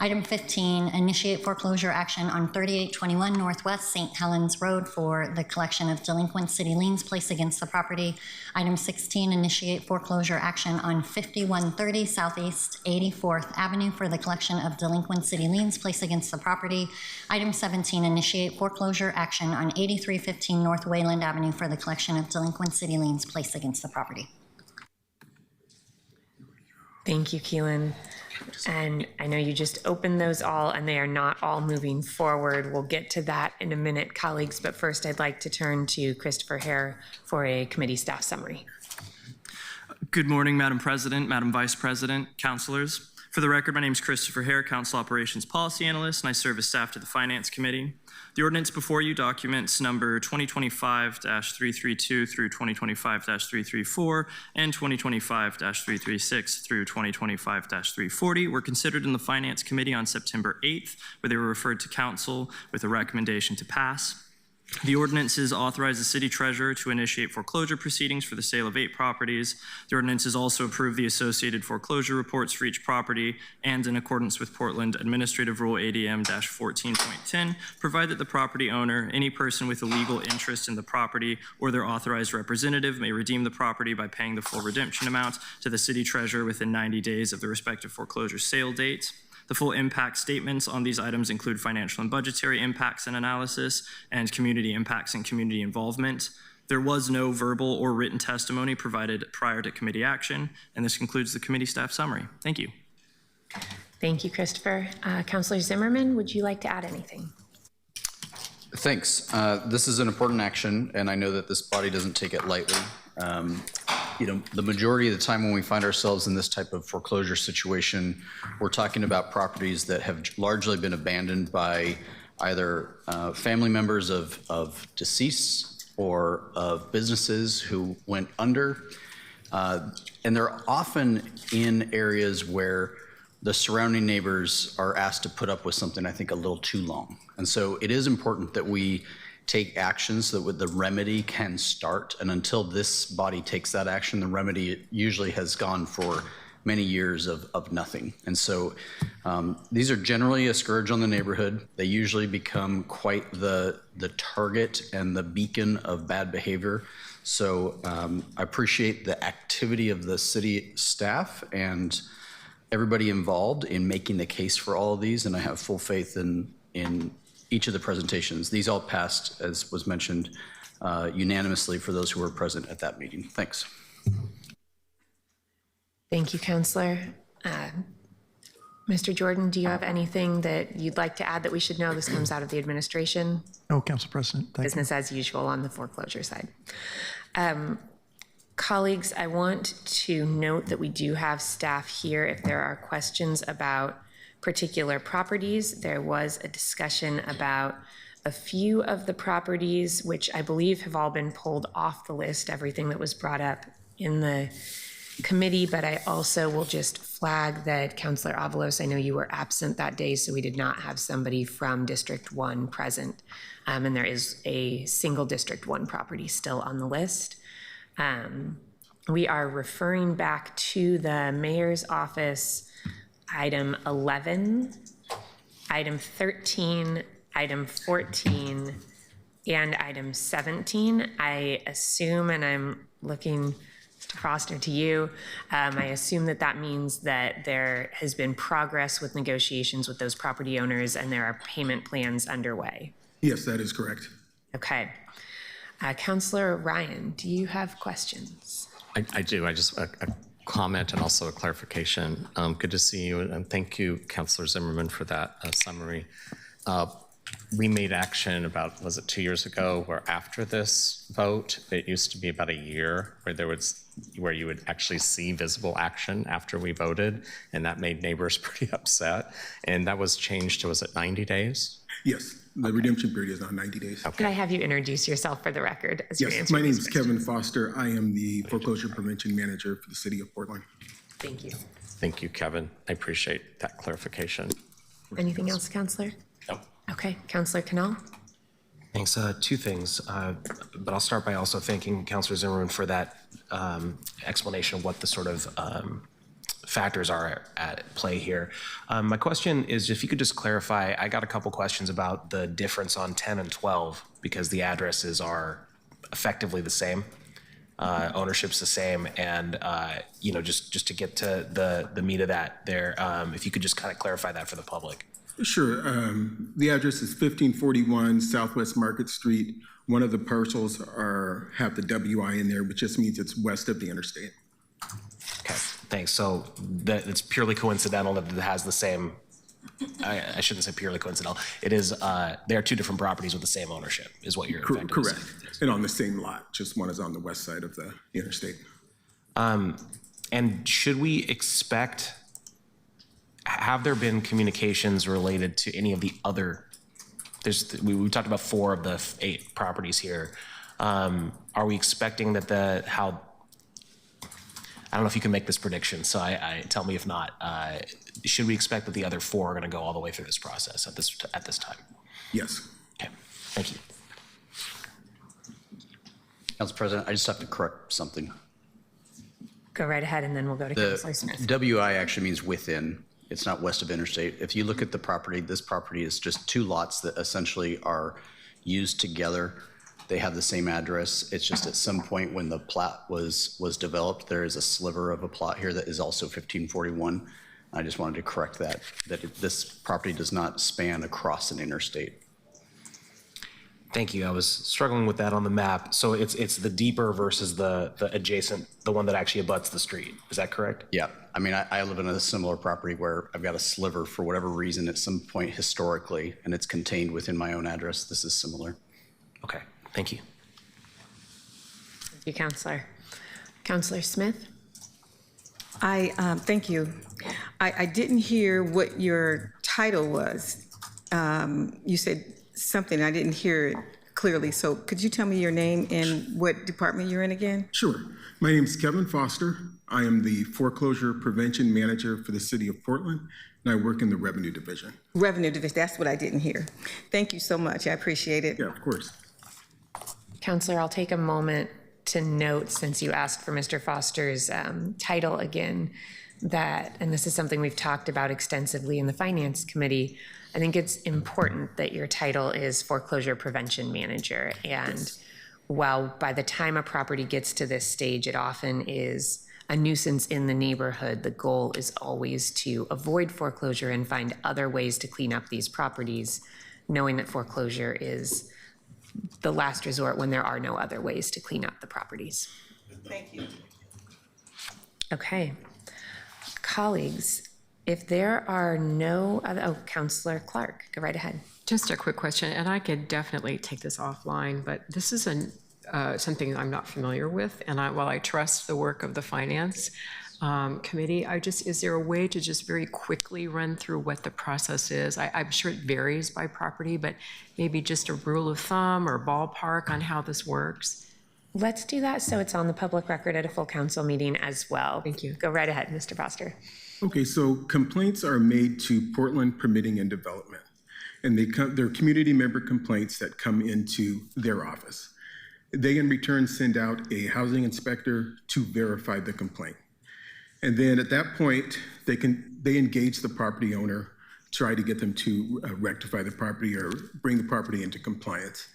Item 15, initiate foreclosure action on 3821 Northwest St. Helens Road for the collection of delinquent city liens placed against the property. Item 16, initiate foreclosure action on 5130 Southeast 84th Avenue for the collection of delinquent city liens placed against the property. Item 17, initiate foreclosure action on 8315 North Wayland Avenue for the collection of delinquent city liens placed against the property. Thank you, Keelan. And I know you just opened those all, and they are not all moving forward. We'll get to that in a minute, colleagues, but first I'd like to turn to Christopher Hare for a committee staff summary. Good morning, Madam President, Madam Vice President, councilors. For the record, my name is Christopher Hare, Council Operations Policy Analyst, and I serve as staff to the Finance Committee. The ordinance before you, documents number 2025-332 through 2025-334 and 2025-336 through 2025-340 were considered in the Finance Committee on September 8th, where they were referred to Council with a recommendation to pass. The ordinances authorize the city treasurer to initiate foreclosure proceedings for the sale of 8 properties. The ordinances also approve the associated foreclosure reports for each property, and in accordance with Portland Administrative Rule ADM-14.10, provide that the property owner, any person with a legal interest in the property, or their authorized representative may redeem the property by paying the full redemption amount to the city treasurer within 90 days of the respective foreclosure sale date. The full impact statements on these items include financial and budgetary impacts and analysis, and community impacts and community involvement. There was no verbal or written testimony provided prior to committee action, and this concludes the committee staff summary. Thank you. Thank you, Christopher. Councilor Zimmerman, would you like to add anything? Thanks. This is an important action, and I know that this body doesn't take it lightly. the majority of the time when we find ourselves in this type of foreclosure situation, we're talking about properties that have largely been abandoned by either family members of deceased or of businesses who went under. And they're often in areas where the surrounding neighbors are asked to put up with something, I think, a little too long. And so it is important that we take action so that the remedy can start. And until this body takes that action, the remedy usually has gone for many years of nothing. And so these are generally a scourge on the neighborhood. They usually become quite the target and the beacon of bad behavior. So I appreciate the activity of the city staff and everybody involved in making the case for all of these, and I have full faith in each of the presentations. These all passed, as was mentioned, unanimously for those who were present at that meeting. Thanks. Thank you, Counselor. Mr. Jordan, do you have anything that you'd like to add that we should know? This comes out of the administration. No, Council President. Thank you. Business as usual on the foreclosure side. Colleagues, I want to note that we do have staff here if there are questions about particular properties. There was a discussion about a few of the properties, which I believe have all been pulled off the list, everything that was brought up in the committee, but I also will just flag that Councilor Avalos, I know you were absent that day, so we did not have somebody from District 1 present. And there is a single District 1 property still on the list. We are referring back to the mayor's office, item 11, item 13, item 14, and item 17. I assume, and I'm looking, Mr. Foster, to you, I assume that that means that there has been progress with negotiations with those property owners and there are payment plans underway. Yes, that is correct. Okay. Councilor Ryan, do you have questions? I do. I just a comment and also a clarification. Good to see you, and thank you, Councilor Zimmerman, for that summary. We made action about, was it 2 years ago, where after this vote, it used to be about a year where you would actually see visible action after we voted, and that made neighbors pretty upset. And that was changed to, was it 90 days? Yes, the redemption period is now 90 days. Could I have you introduce yourself for the record? As you Yes, answer my name these is questions? Kevin Foster. I am the foreclosure prevention manager for the city of Portland. Thank you. Thank you, Kevin. I appreciate that clarification. Anything else, Councilor? No. Okay, Councilor Canal? Thanks. Two things, but I'll start by also thanking Councilor Zimmerman for that explanation of what the sort of factors are at play here. My question is if you could just clarify, I got a couple questions about the difference on 10 and 12 because the addresses are effectively the same, ownership's the same, and just to get to the meat of that there, if you could just kind of clarify that for the public. Sure. The address is 1541 Southwest Market Street. One of the parcels have the WI in there, which just means it's west of the interstate. Okay, thanks. So it's purely coincidental that it has the same, I shouldn't say purely coincidental. It is, they are two different properties with the same ownership is what you're effectively Correct. saying. And on the same lot, just one is on the west side of the interstate. And should we expect, have there been communications related to any of the other, we talked about 4 of the 8 properties here. Are we expecting that I don't know if you can make this prediction, so I tell me if not. Should we expect that the other 4 are going to go all the way through this process at this time? Yes. Okay, thank you. Council President, I just have to correct something. Go right ahead, and then we'll go to Councilor Smith. WI actually means within. It's not west of interstate. If you look at the property, this property is just 2 lots that essentially are used together. They have the same address. It's just at some point when the plat was developed, there is a sliver of a plot here that is also 1541. I just wanted to correct that this property does not span across an interstate. Thank you. I was struggling with that on the map. So it's the deeper versus the adjacent, the one that actually abuts the street. Is that correct? Yeah. I mean, I live in a similar property where I've got a sliver for whatever reason at some point historically, and it's contained within my own address. This is similar. Okay. Thank you. Thank you, Councilor. Counselor Smith? Thank you. I didn't hear what your title was. You said something, I didn't hear it clearly. So could you tell me your name and what department you're in again? Sure. My name is Kevin Foster. I am the Foreclosure Prevention Manager for the City of Portland, and I work in the Revenue Division. Revenue Division, that's what I didn't hear. Thank you so much, I appreciate it. Yeah, of course. Counselor, I'll take a moment to note, since you asked for Mr. Foster's title again, that, and this is something we've talked about extensively in the Finance Committee, I think it's important that your title is Foreclosure Prevention Manager. And while by the time a property gets to this stage, it often is a nuisance in the neighborhood, the goal is always to avoid foreclosure and find other ways to clean up these properties, knowing that foreclosure is the last resort when there are no other ways to clean up the properties. Thank you. Okay. Colleagues, if there are no other, oh, Counselor Clark, go right ahead. Just a quick question, and I could definitely take this offline, but this is something I'm not familiar with, and while I trust the work of the Finance Committee, is there a way to just very quickly run through what the process is? I'm sure it varies by property, but maybe just a rule of thumb or ballpark on how this works? Let's do that so it's on the public record at a full council meeting as well. Thank you. Go right ahead, Mr. Foster. Okay, so complaints are made to Portland Permitting and Development, and they're community member complaints that come into their office. They in return send out a housing inspector to verify the complaint. And then at that point, they engage the property owner, try to get them to rectify the property or bring the property into compliance.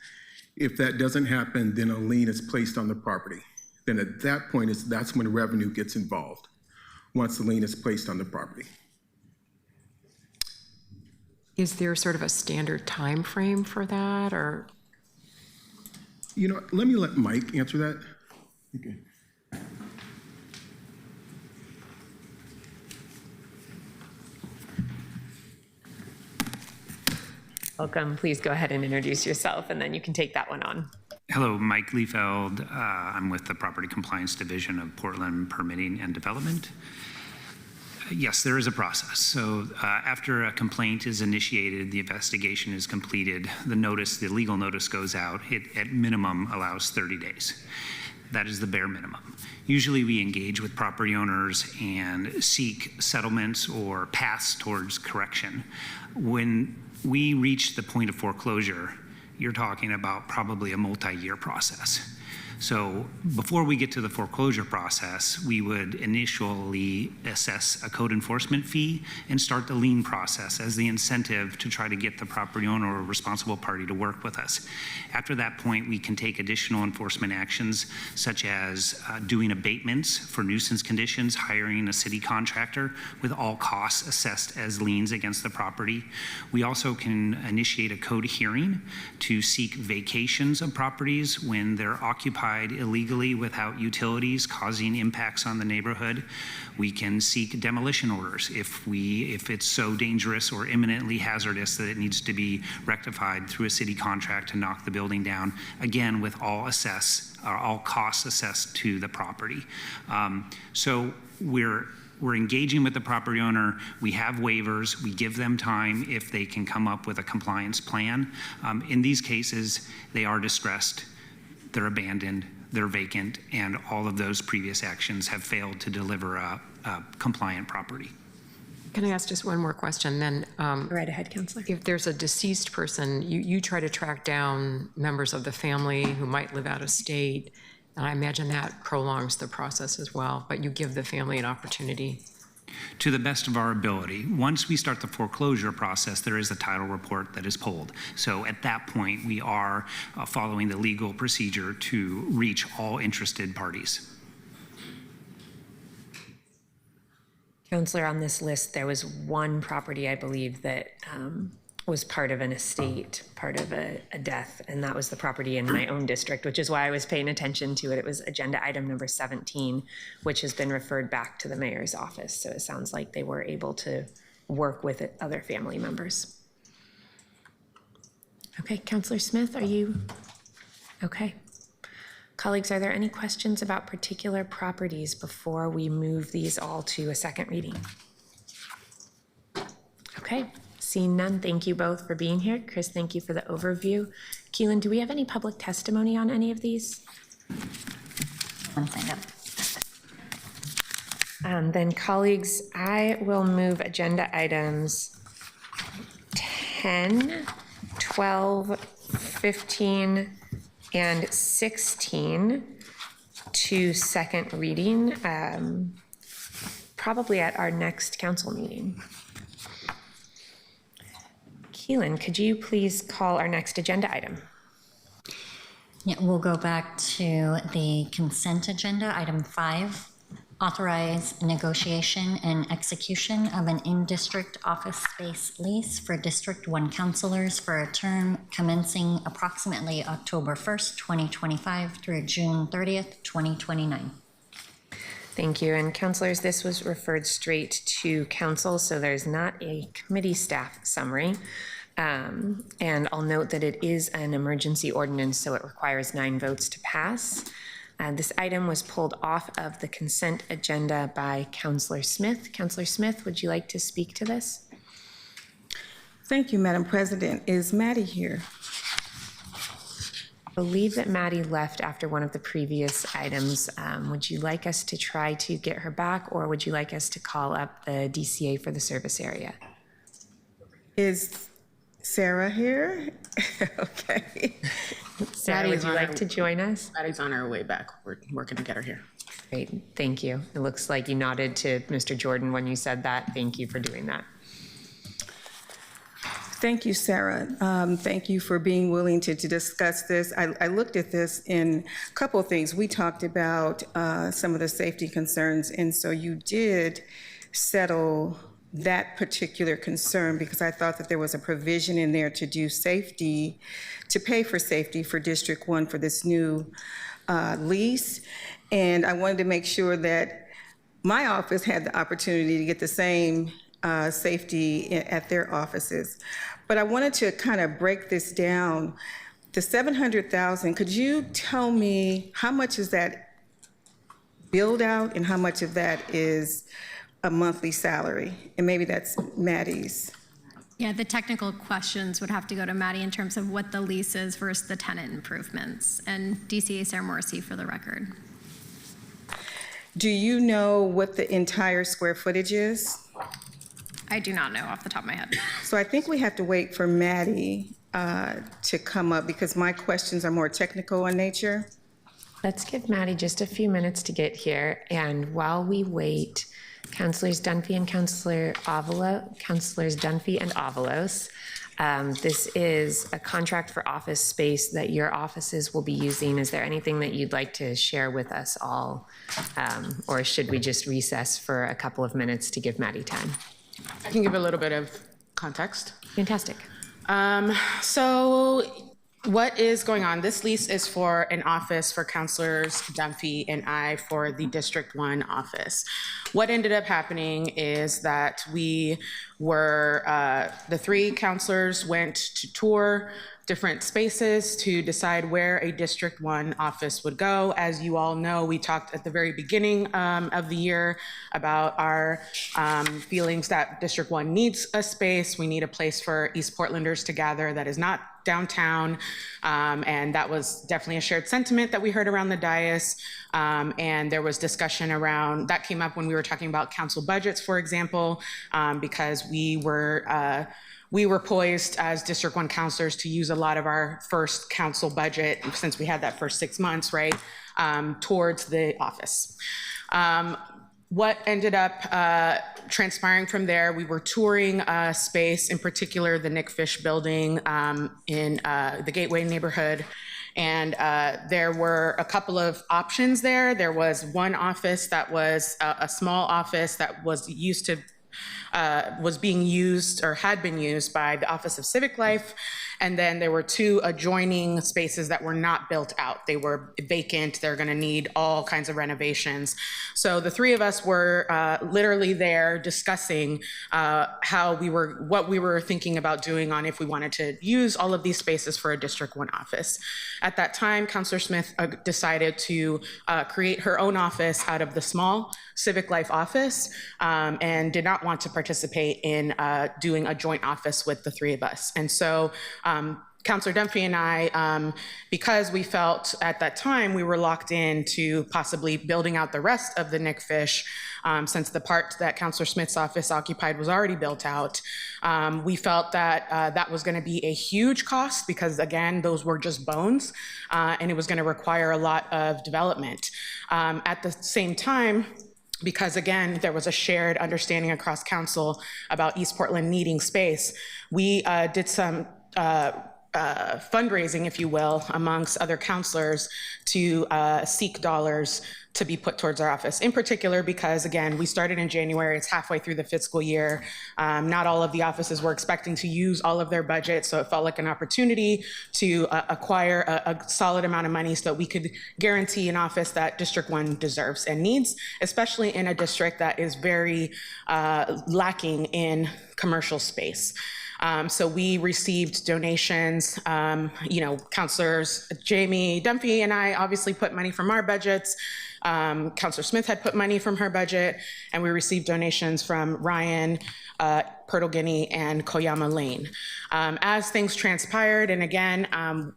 If that doesn't happen, then a lien is placed on the property. Then at that point, that's when revenue gets involved, once the lien is placed on the property. Is there sort of a standard time frame for that, or? You know, let me let Mike answer that. Okay. Welcome. Please go ahead and introduce yourself, and then you can take that one on. Hello, Mike Liefeld. I'm with the Property Compliance Division of Portland Permitting and Development. Yes, there is a process. So after a complaint is initiated, the investigation is completed, the legal notice goes out. It at minimum allows 30 days. That is the bare minimum. Usually we engage with property owners and seek settlements or paths towards correction. When we reach the point of foreclosure, you're talking about probably a multi-year process. So before we get to the foreclosure process, we would initially assess a code enforcement fee and start the lien process as the incentive to try to get the property owner or responsible party to work with us. After that point, we can take additional enforcement actions, such as doing abatements for nuisance conditions, hiring a city contractor with all costs assessed as liens against the property. We also can initiate a code hearing to seek vacations of properties when they're occupied illegally without utilities, causing impacts on the neighborhood. We can seek demolition orders if it's so dangerous or imminently hazardous that it needs to be rectified through a city contract to knock the building down, again with all costs assessed to the property. So we're engaging with the property owner. We have waivers. We give them time if they can come up with a compliance plan. In these cases, they are distressed, they're abandoned, they're vacant, and all of those previous actions have failed to deliver a compliant property. Can I ask just one more question then? Right ahead, Counselor. If there's a deceased person, you try to track down members of the family who might live out of state, and I imagine that prolongs the process as well, but you give the family an opportunity. To the best of our ability. Once we start the foreclosure process, there is a title report that is pulled. So at that point, we are following the legal procedure to reach all interested parties. Counselor, on this list, there was one property, I believe, that was part of an estate, part of a death, and that was the property in my own district, which is why I was paying attention to it. It was agenda item number 17, which has been referred back to the mayor's office. So it sounds like they were able to work with other family members. Okay, Counselor Smith, are you? Okay. Colleagues, are there any questions about particular properties before we move these all to a second reading? Okay, seeing none, thank you both for being here. Chris, thank you for the overview. Keelan, do we have any public testimony on any of these? One signed up. Then colleagues, I will move agenda items 10, 12, 15, and 16 to second reading, probably at our next council meeting. Keelan, could you please call our next agenda item? Yeah, we'll go back to the consent agenda, item 5. Authorize negotiation and execution of an in-district office space lease for District 1 councilors for a term commencing approximately October 1st, 2025 through June 30th, 2029. Thank you. And councilors, this was referred straight to council, so there's not a committee staff summary. And I'll note that it is an emergency ordinance, so it requires 9 votes to pass. This item was pulled off of the consent agenda by Councilor Smith. Councilor Smith, would you like to speak to this? Thank you, Madam President. Is Maddie here? I believe that Maddie left after one of the previous items. Would you like us to try to get her back, or would you like us to call up the DCA for the service area? Is Sarah here? Okay. Sarah, would you like to join us? Maddie's on her way back. We're working to get her here. Great, thank you. It looks like you nodded to Mr. Jordan when you said that. Thank you for doing that. Thank you, Sarah. Thank you for being willing to discuss this. I looked at this in a couple of things. We talked about some of the safety concerns, and so you did settle that particular concern because I thought that there was a provision in there to do safety, to pay for safety for District 1 for this new lease. And I wanted to make sure that my office had the opportunity to get the same safety at their offices. But I wanted to kind of break this down. The $700,000, could you tell me how much is that billed out and how much of that is a monthly salary? And maybe that's Maddie's. Yeah, the technical questions would have to go to Maddie in terms of what the lease is versus the tenant improvements, and DCA Sarah Morrissey for the record. Do you know what the entire square footage is? I do not know off the top of my head. So I think we have to wait for Maddie to come up because my questions are more technical in nature. Let's give Maddie just a few minutes to get here. And while we wait, Councilors Dunphy and Councilors Dunphy and Avalos, this is a contract for office space that your offices will be using. Is there anything that you'd like to share with us all? Or should we just recess for a couple of minutes to give Maddie time? I can give a little bit of context. Fantastic. So what is going on? This lease is for an office for Councilors Dunphy and I for the District 1 office. What ended up happening is that we were, the 3 councilors went to tour different spaces to decide where a District 1 office would go. As you all know, we talked at the very beginning of the year about our feelings that District 1 needs a space. We need a place for East Portlanders to gather that is not downtown. And that was definitely a shared sentiment that we heard around the dais. And there was discussion around, that came up when we were talking about council budgets, for example, because we were poised as District 1 councilors to use a lot of our first council budget, since we had that first 6 months, right, towards the office. What ended up transpiring from there, we were touring a space, in particular the Nick Fish building in the Gateway neighborhood. And there were a couple of options there. There was one office that was a small office that was being used or had been used by the Office of Civic Life. And then there were 2 adjoining spaces that were not built out. They were vacant. They're going to need all kinds of renovations. So the 3 of us were literally there discussing what we were thinking about doing on if we wanted to use all of these spaces for a District 1 office. At that time, Councilor Smith decided to create her own office out of the small Civic Life office and did not want to participate in doing a joint office with the 3 of us. And so Councilor Dunphy and I, because we felt at that time we were locked in to possibly building out the rest of the Nick Fish, since the part that Councilor Smith's office occupied was already built out, we felt that that was going to be a huge cost because, again, those were just bones, and it was going to require a lot of development. At the same time, because again, there was a shared understanding across council about East Portland needing space, we did some fundraising, if you will, amongst other councilors to seek dollars to be put towards our office. In particular, because again, we started in January, it's halfway through the fiscal year. Not all of the offices were expecting to use all of their budget, so it felt like an opportunity to acquire a solid amount of money so that we could guarantee an office that District 1 deserves and needs, especially in a district that is very lacking in commercial space. So we received donations, Councilors Jamie Dunphy and I obviously put money from our budgets. Councilor Smith had put money from her budget, and we received donations from Ryan, Purtle-Guinea, and Koyama Lane. As things transpired, and again,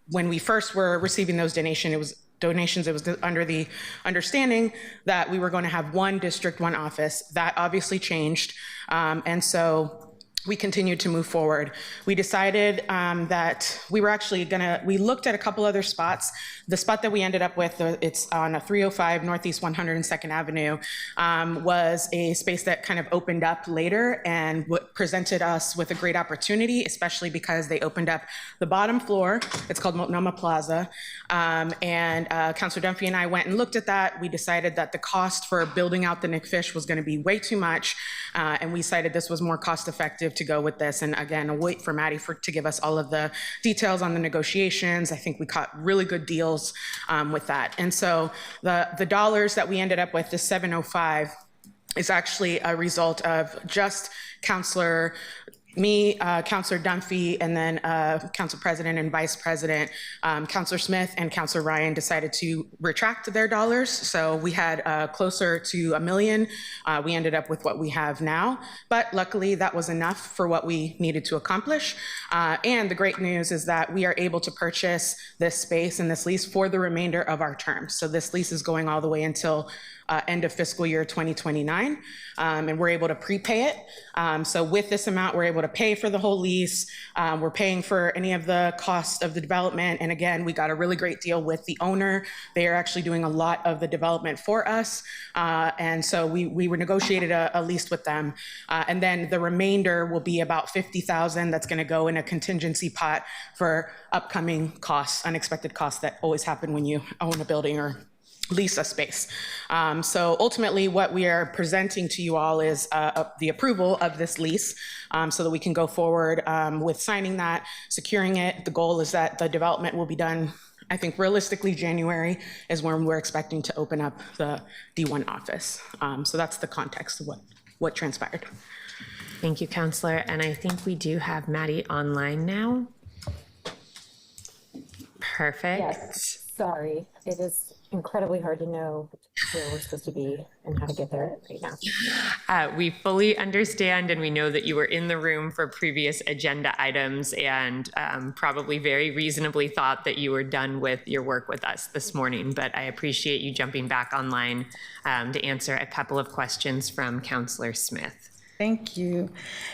when we first were receiving those donations, it was under the understanding that we were going to have one District 1 office. That obviously changed, and so we continued to move forward. We decided that we were actually we looked at a couple other spots. The spot that we ended up with, it's on a 305 Northeast 102nd Avenue, was a space that kind of opened up later and presented us with a great opportunity, especially because they opened up the bottom floor. It's called Multnomah Plaza. And Councilor Dunphy and I went and looked at that. We decided that the cost for building out the Nick Fish was going to be way too much. And we decided this was more cost effective to go with this. And again, I'll wait for Maddie to give us all of the details on the negotiations. I think we caught really good deals with that. And so the dollars that we ended up with, the 705, is actually a result of just Councilor Dunphy, and then Council President and Vice President, Councilor Smith and Councilor Ryan decided to retract their dollars. So we had closer to $1 million. We ended up with what we have now, but luckily that was enough for what we needed to accomplish. And the great news is that we are able to purchase this space and this lease for the remainder of our term. So this lease is going all the way until end of fiscal year 2029, and we're able to prepay it. So with this amount, we're able to pay for the whole lease. We're paying for any of the cost of the development. And again, we got a really great deal with the owner. They are actually doing a lot of the development for us. And so we negotiated a lease with them. And then the remainder will be about $50,000 that's going to go in a contingency pot for upcoming costs, unexpected costs that always happen when you own a building or lease a space. So ultimately what we are presenting to you all is the approval of this lease so that we can go forward with signing that, securing it. The goal is that the development will be done, I think realistically January is when we're expecting to open up the D1 office. So that's the context of what transpired. Thank you, Councilor. And I think we do have Maddie online now. Perfect. Yes, sorry. It is incredibly hard to know where we're supposed to be and how to get there right now. We fully understand, and we know that you were in the room for previous agenda items and probably very reasonably thought that you were done with your work with us this morning, but I appreciate you jumping back online to answer a couple of questions from Councilor Smith. Thank you.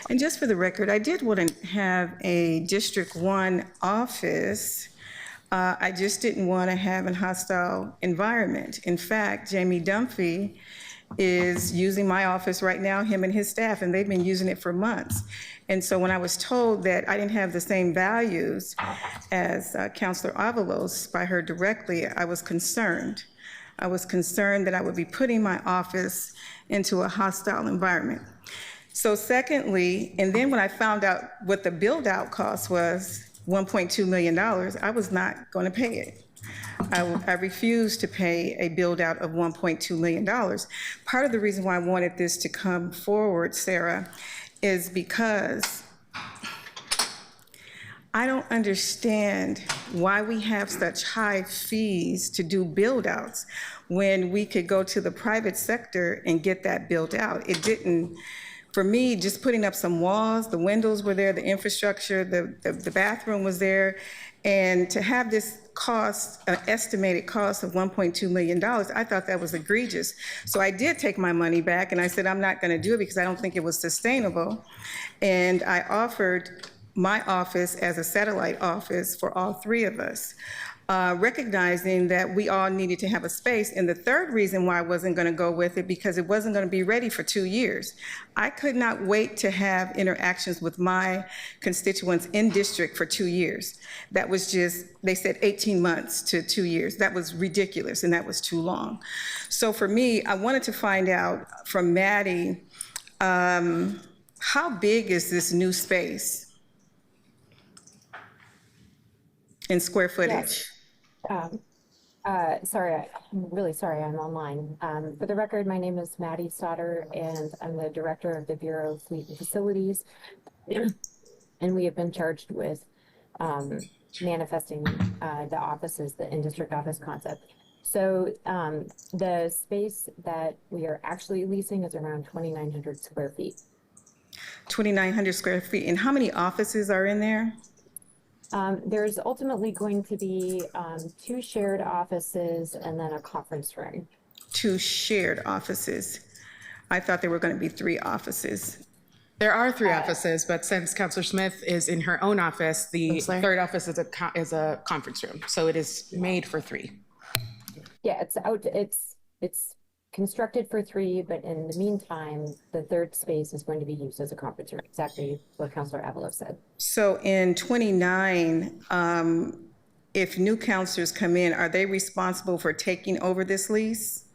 And just for the record, I did want to have a District 1 office. I just didn't want to have a hostile environment. In fact, Jamie Dunphy is using my office right now, him and his staff, and they've been using it for months. And so when I was told that I didn't have the same values as Councilor Avalos by her directly, I was concerned. I was concerned that I would be putting my office into a hostile environment. So secondly, and then when I found out what the build out cost was, $1.2 million, I was not going to pay it. I refused to pay a build out of $1.2 million. Part of the reason why I wanted this to come forward, Sarah, is because I don't understand why we have such high fees to do build outs when we could go to the private sector and get that built out. It didn't, for me, just putting up some walls, the windows were there, the infrastructure, the bathroom was there, and to have this cost, an estimated cost of $1.2 million, I thought that was egregious. So I did take my money back and I said, I'm not gonna do it because I don't think it was sustainable. And I offered my office as a satellite office for all three of us, recognizing that we all needed to have a space. And the third reason why I wasn't going to go with it, because it wasn't going to be ready for 2 years. I could not wait to have interactions with my constituents in district for 2 years. That was just, they said 18 months to 2 years. That was ridiculous and that was too long. So for me, I wanted to find out from Maddie, how big is this new space in square footage? Sorry, I'm really sorry I'm online. For the record, my name is Maddie Stoddard, and I'm the Director of the Bureau of Fleet and Facilities. And we have been charged with manifesting the offices, the in-district office concept. So the space that we are actually leasing is around 2,900 square feet. 2,900 square feet. And how many offices are in there? There's ultimately going to be 2 shared offices and then a conference room. 2 shared offices. I thought there were going to be 3 offices. There are 3 offices, but since Councilor Smith is in her own office, the third office is a conference room. So it is made for 3. Yeah, it's constructed for 3, but in the meantime, the third space is going to be used as a conference room. Exactly what Councilor Avalos said. So in 29, if new councilors come in, are they responsible for taking over this lease?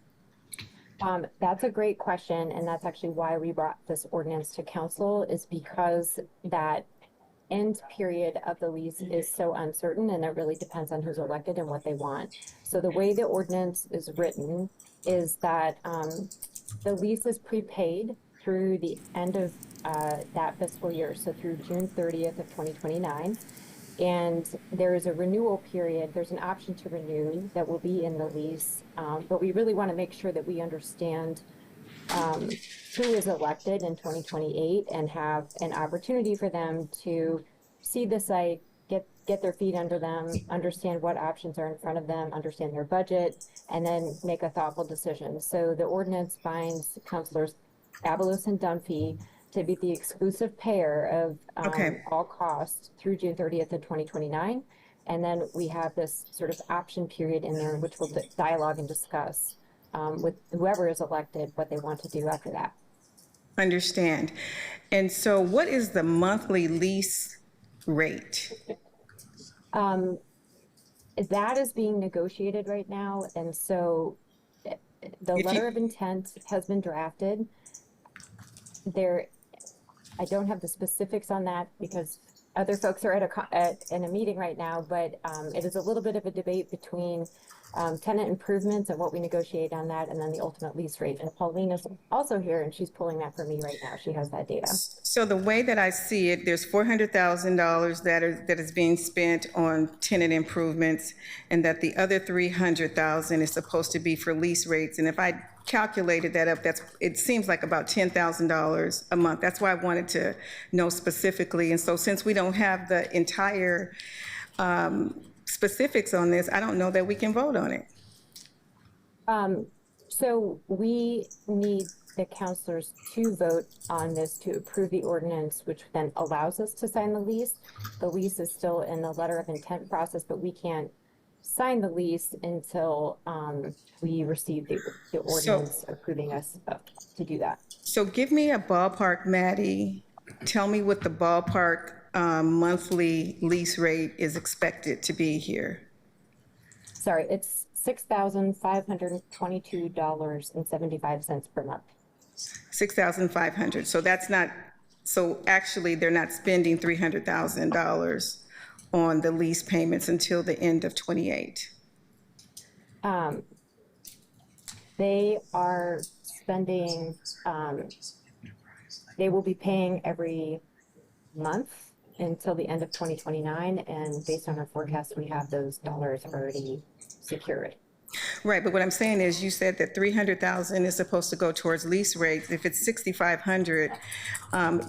That's a great question, and that's actually why we brought this ordinance to council, is because that end period of the lease is so uncertain, and it really depends on who's elected and what they want. So the way the ordinance is written is that the lease is prepaid through the end of that fiscal year, so through June 30th of 2029. And there is a renewal period. There's an option to renew that will be in the lease, but we really want to make sure that we understand who is elected in 2028 and have an opportunity for them to see the site, get their feet under them, understand what options are in front of them, understand their budget, and then make a thoughtful decision. So the ordinance binds Councilors Avalos and Dunphy to be the exclusive payer of all costs through June 30th of 2029. And then we have this sort of option period in there in which we'll dialogue and discuss with whoever is elected what they want to do after that. Understand. And so what is the monthly lease rate? That is being negotiated right now. And so the letter of intent has been drafted. I don't have the specifics on that because other folks are in a meeting right now, but it is a little bit of a debate between tenant improvements and what we negotiate on that, and then the ultimate lease rate. And Pauline is also here, and she's pulling that for me right now. She has that data. So the way that I see it, there's $400,000 that is being spent on tenant improvements, and that the other $300,000 is supposed to be for lease rates. And if I calculated that up, it seems like about $10,000 a month. That's why I wanted to know specifically. And so since we don't have the entire specifics on this, I don't know that we can vote on it. So we need the councilors to vote on this to approve the ordinance, which then allows us to sign the lease. The lease is still in the letter of intent process, but we can't sign the lease until we receive the ordinance approving us to do that. So give me a ballpark, Maddie. Tell me what the ballpark monthly lease rate is expected to be here. Sorry, it's $6,522.75 per month. $6,500. So that's not, so actually they're not spending $300,000 on the lease payments until the end of '28? They are spending, they will be paying every month until the end of 2029, and based on our forecast, we have those dollars already secured. Right, but what I'm saying is, you said that 300,000 is supposed to go towards lease rates. If it's 6,500,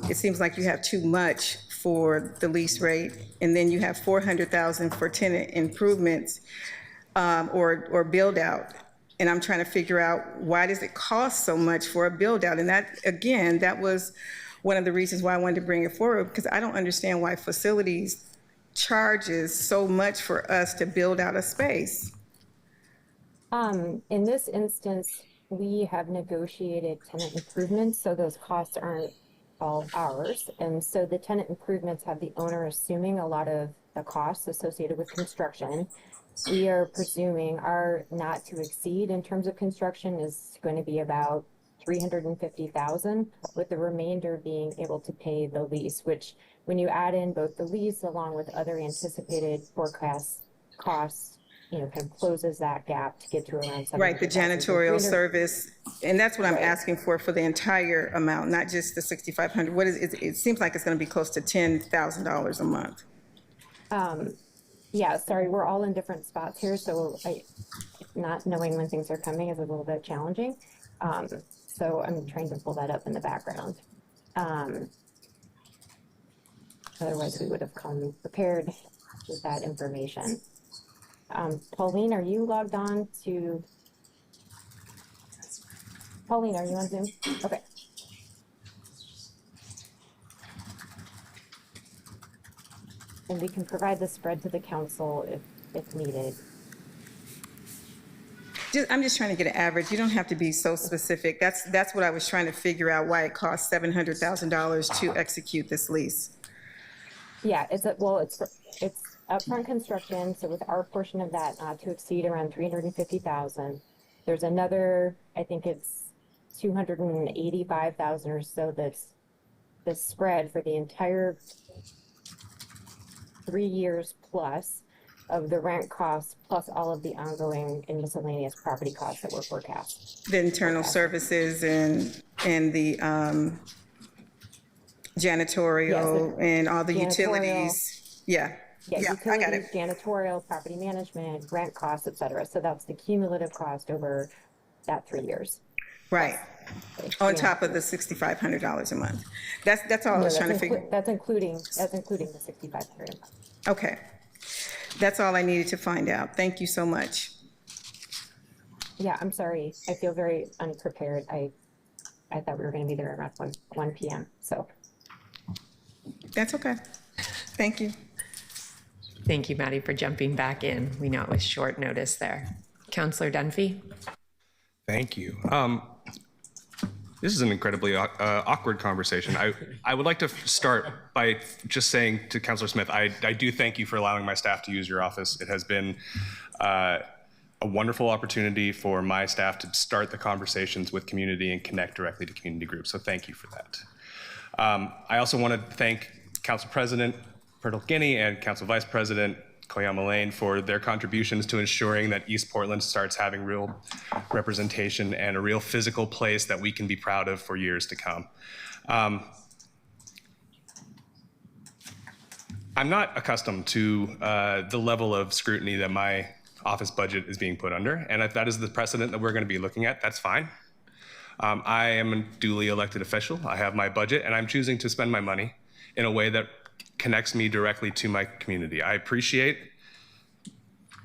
it seems like you have too much for the lease rate, and then you have 400,000 for tenant improvements or build out. And I'm trying to figure out, why does it cost so much for a build out? And that, again, that was one of the reasons why I wanted to bring it forward, because I don't understand why facilities charges so much for us to build out a space. In this instance, we have negotiated tenant improvements, so those costs aren't all ours. And so the tenant improvements have the owner assuming a lot of the costs associated with construction. We are presuming our not to exceed in terms of construction is going to be about $350,000, with the remainder being able to pay the lease, which when you add in both the lease along with other anticipated forecast costs, kind of closes that gap to get to around. Right, the janitorial service, and that's what I'm asking for the entire amount, not just the 6,500. What is it? It seems like it's going to be close to $10,000 a month. Yeah, sorry, we're all in different spots here, so not knowing when things are coming is a little bit challenging. So I'm trying to pull that up in the background. Otherwise, we would have come prepared with that information. Pauline, are you logged on to? Pauline, are you on Zoom? Okay. And we can provide the spread to the council if needed. I'm just trying to get an average. You don't have to be so specific. That's what I was trying to figure out, why it costs $700,000 to execute this lease. Yeah, it's upfront construction. So with our portion of that not to exceed around $350,000. There's another, I think it's $285,000 or so that's the spread for the entire 3 years plus of the rent costs, plus all of the ongoing and miscellaneous property costs that were forecast. The internal services and the janitorial and all the utilities. Yeah, I got it. Janitorial, property management, rent costs, et cetera. So that's the cumulative cost over that 3 years. Right. On top of the $6,500 a month. That's all I was trying to figure. That's including the $6,500 a month. Okay. That's all I needed to find out. Thank you so much. Yeah, I'm sorry. I feel very unprepared. I thought we were going to be there around 1 p.m. So that's okay. Thank you. Thank you, Maddie, for jumping back in. We know it was short notice there. Councillor Dunphy. Thank you. This is an incredibly awkward conversation. I would like to start by just saying to Councillor Smith, I do thank you for allowing my staff to use your office. It has been a wonderful opportunity for my staff to start the conversations with community and connect directly to community groups. So thank you for that. I also want to thank Council President Purtle Guinea and Council Vice President Koyama Lane for their contributions to ensuring that East Portland starts having real representation and a real physical place that we can be proud of for years to come. I'm not accustomed to the level of scrutiny that my office budget is being put under, and if that is the precedent that we're going to be looking at, that's fine. I am a duly elected official. I have my budget, and I'm choosing to spend my money in a way that connects me directly to my community. I appreciate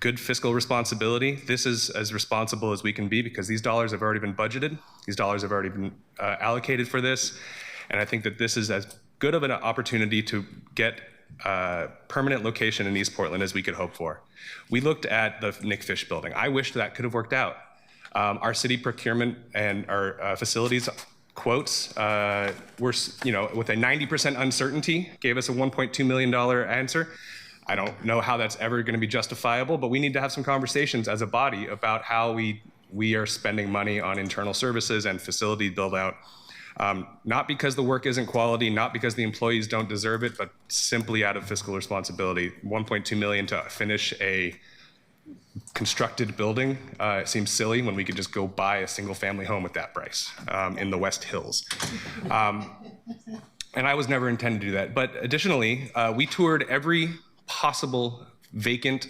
good fiscal responsibility. This is as responsible as we can be because these dollars have already been budgeted. These dollars have already been allocated for this. And I think that this is as good of an opportunity to get a permanent location in East Portland as we could hope for. We looked at the Nick Fish building. I wish that could have worked out. Our city procurement and our facilities quotes were, with a 90% uncertainty, gave us a $1.2 million answer. I don't know how that's ever going to be justifiable, but we need to have some conversations as a body about how we are spending money on internal services and facility build out Not because the work isn't quality, not because the employees don't deserve it, but simply out of fiscal responsibility. $1.2 million to finish a constructed building, it seems silly when we could just go buy a single family home with that price in the West Hills. And I was never intended to do that. But additionally, we toured every possible vacant,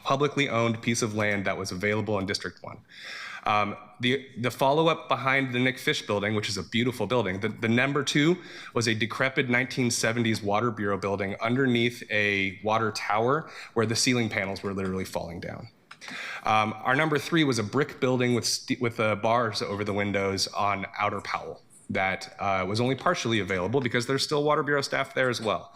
publicly owned piece of land that was available in District 1. The follow-up behind the Nick Fish building, which is a beautiful building, the number 2 was a decrepit 1970s Water Bureau building underneath a water tower where the ceiling panels were literally falling down. Our number 3 was a brick building with bars over the windows on Outer Powell that was only partially available because there's still Water Bureau staff there as well.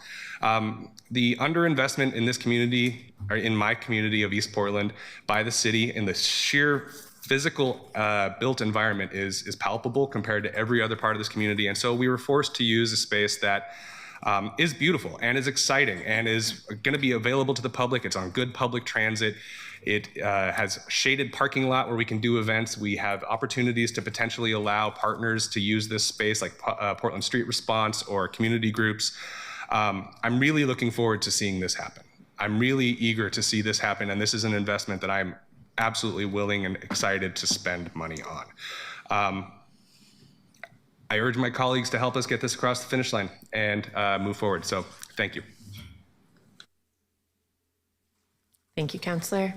The underinvestment in this community, or in my community of East Portland, by the city in the sheer physical built environment is palpable compared to every other part of this community. And so we were forced to use a space that is beautiful and is exciting and is going to be available to the public. It's on good public transit. It has shaded parking lot where we can do events. We have opportunities to potentially allow partners to use this space like Portland Street Response or community groups. I'm really looking forward to seeing this happen. I'm really eager to see this happen, and this is an investment that I'm absolutely willing and excited to spend money on. I urge my colleagues to help us get this across the finish line and move forward. So thank you. Thank you, Councillor.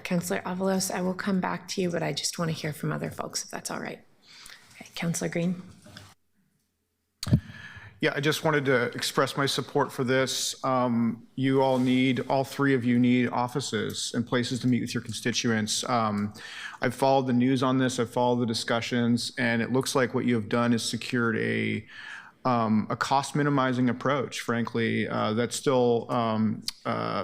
Councillor Avalos, I will come back to you, but I just want to hear from other folks, if that's all right. Okay, Councillor Green. Yeah, I just wanted to express my support for this. You all 3 of you need offices and places to meet with your constituents. I've followed the news on this, I've followed the discussions, and it looks like what you have done is secured a cost minimizing approach, frankly, that still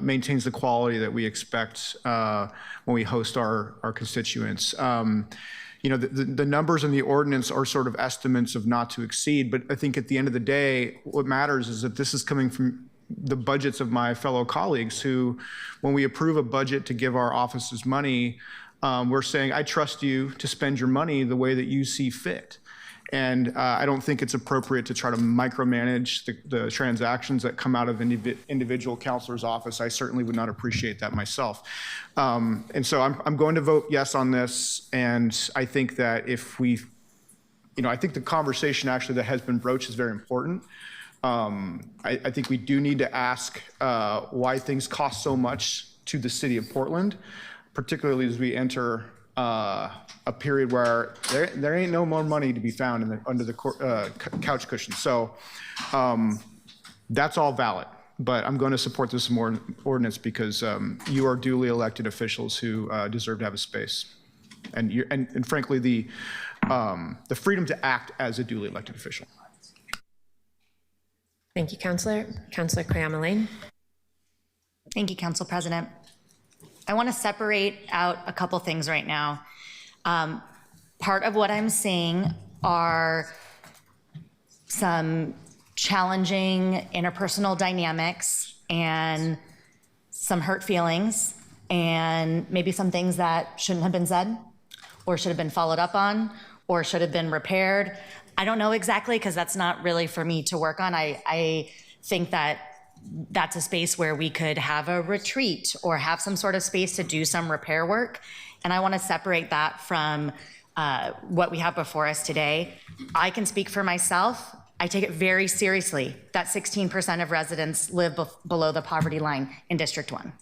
maintains the quality that we expect when we host our constituents. You know, the numbers in the ordinance are sort of estimates of not to exceed, but I think at the end of the day, what matters is that this is coming from the budgets of my fellow colleagues who, when we approve a budget to give our offices money, we're saying, I trust you to spend your money the way that you see fit. And I don't think it's appropriate to try to micromanage the transactions that come out of individual counselor's office. I certainly would not appreciate that myself. And so I'm going to vote yes on this. And I think that if we, I think the conversation actually that has been broached is very important. I think we do need to ask why things cost so much to the city of Portland, particularly as we enter a period where there ain't no more money to be found under the couch cushion. So that's all valid, but I'm going to support this ordinance because you are duly elected officials who deserve to have a space, and frankly the freedom to act as a duly elected official. Thank you, Councillor. Councillor Koyama-Lane. Thank you, Council President. I want to separate out a couple things right now. Part of what I'm seeing are some challenging interpersonal dynamics and some hurt feelings and maybe some things that shouldn't have been said or should have been followed up on or should have been repaired. I don't know exactly because that's not really for me to work on. I think that that's a space where we could have a retreat or have some sort of space to do some repair work. And I want to separate that from what we have before us today. I can speak for myself. I take it very seriously that 16% of residents live below the poverty line in District 1.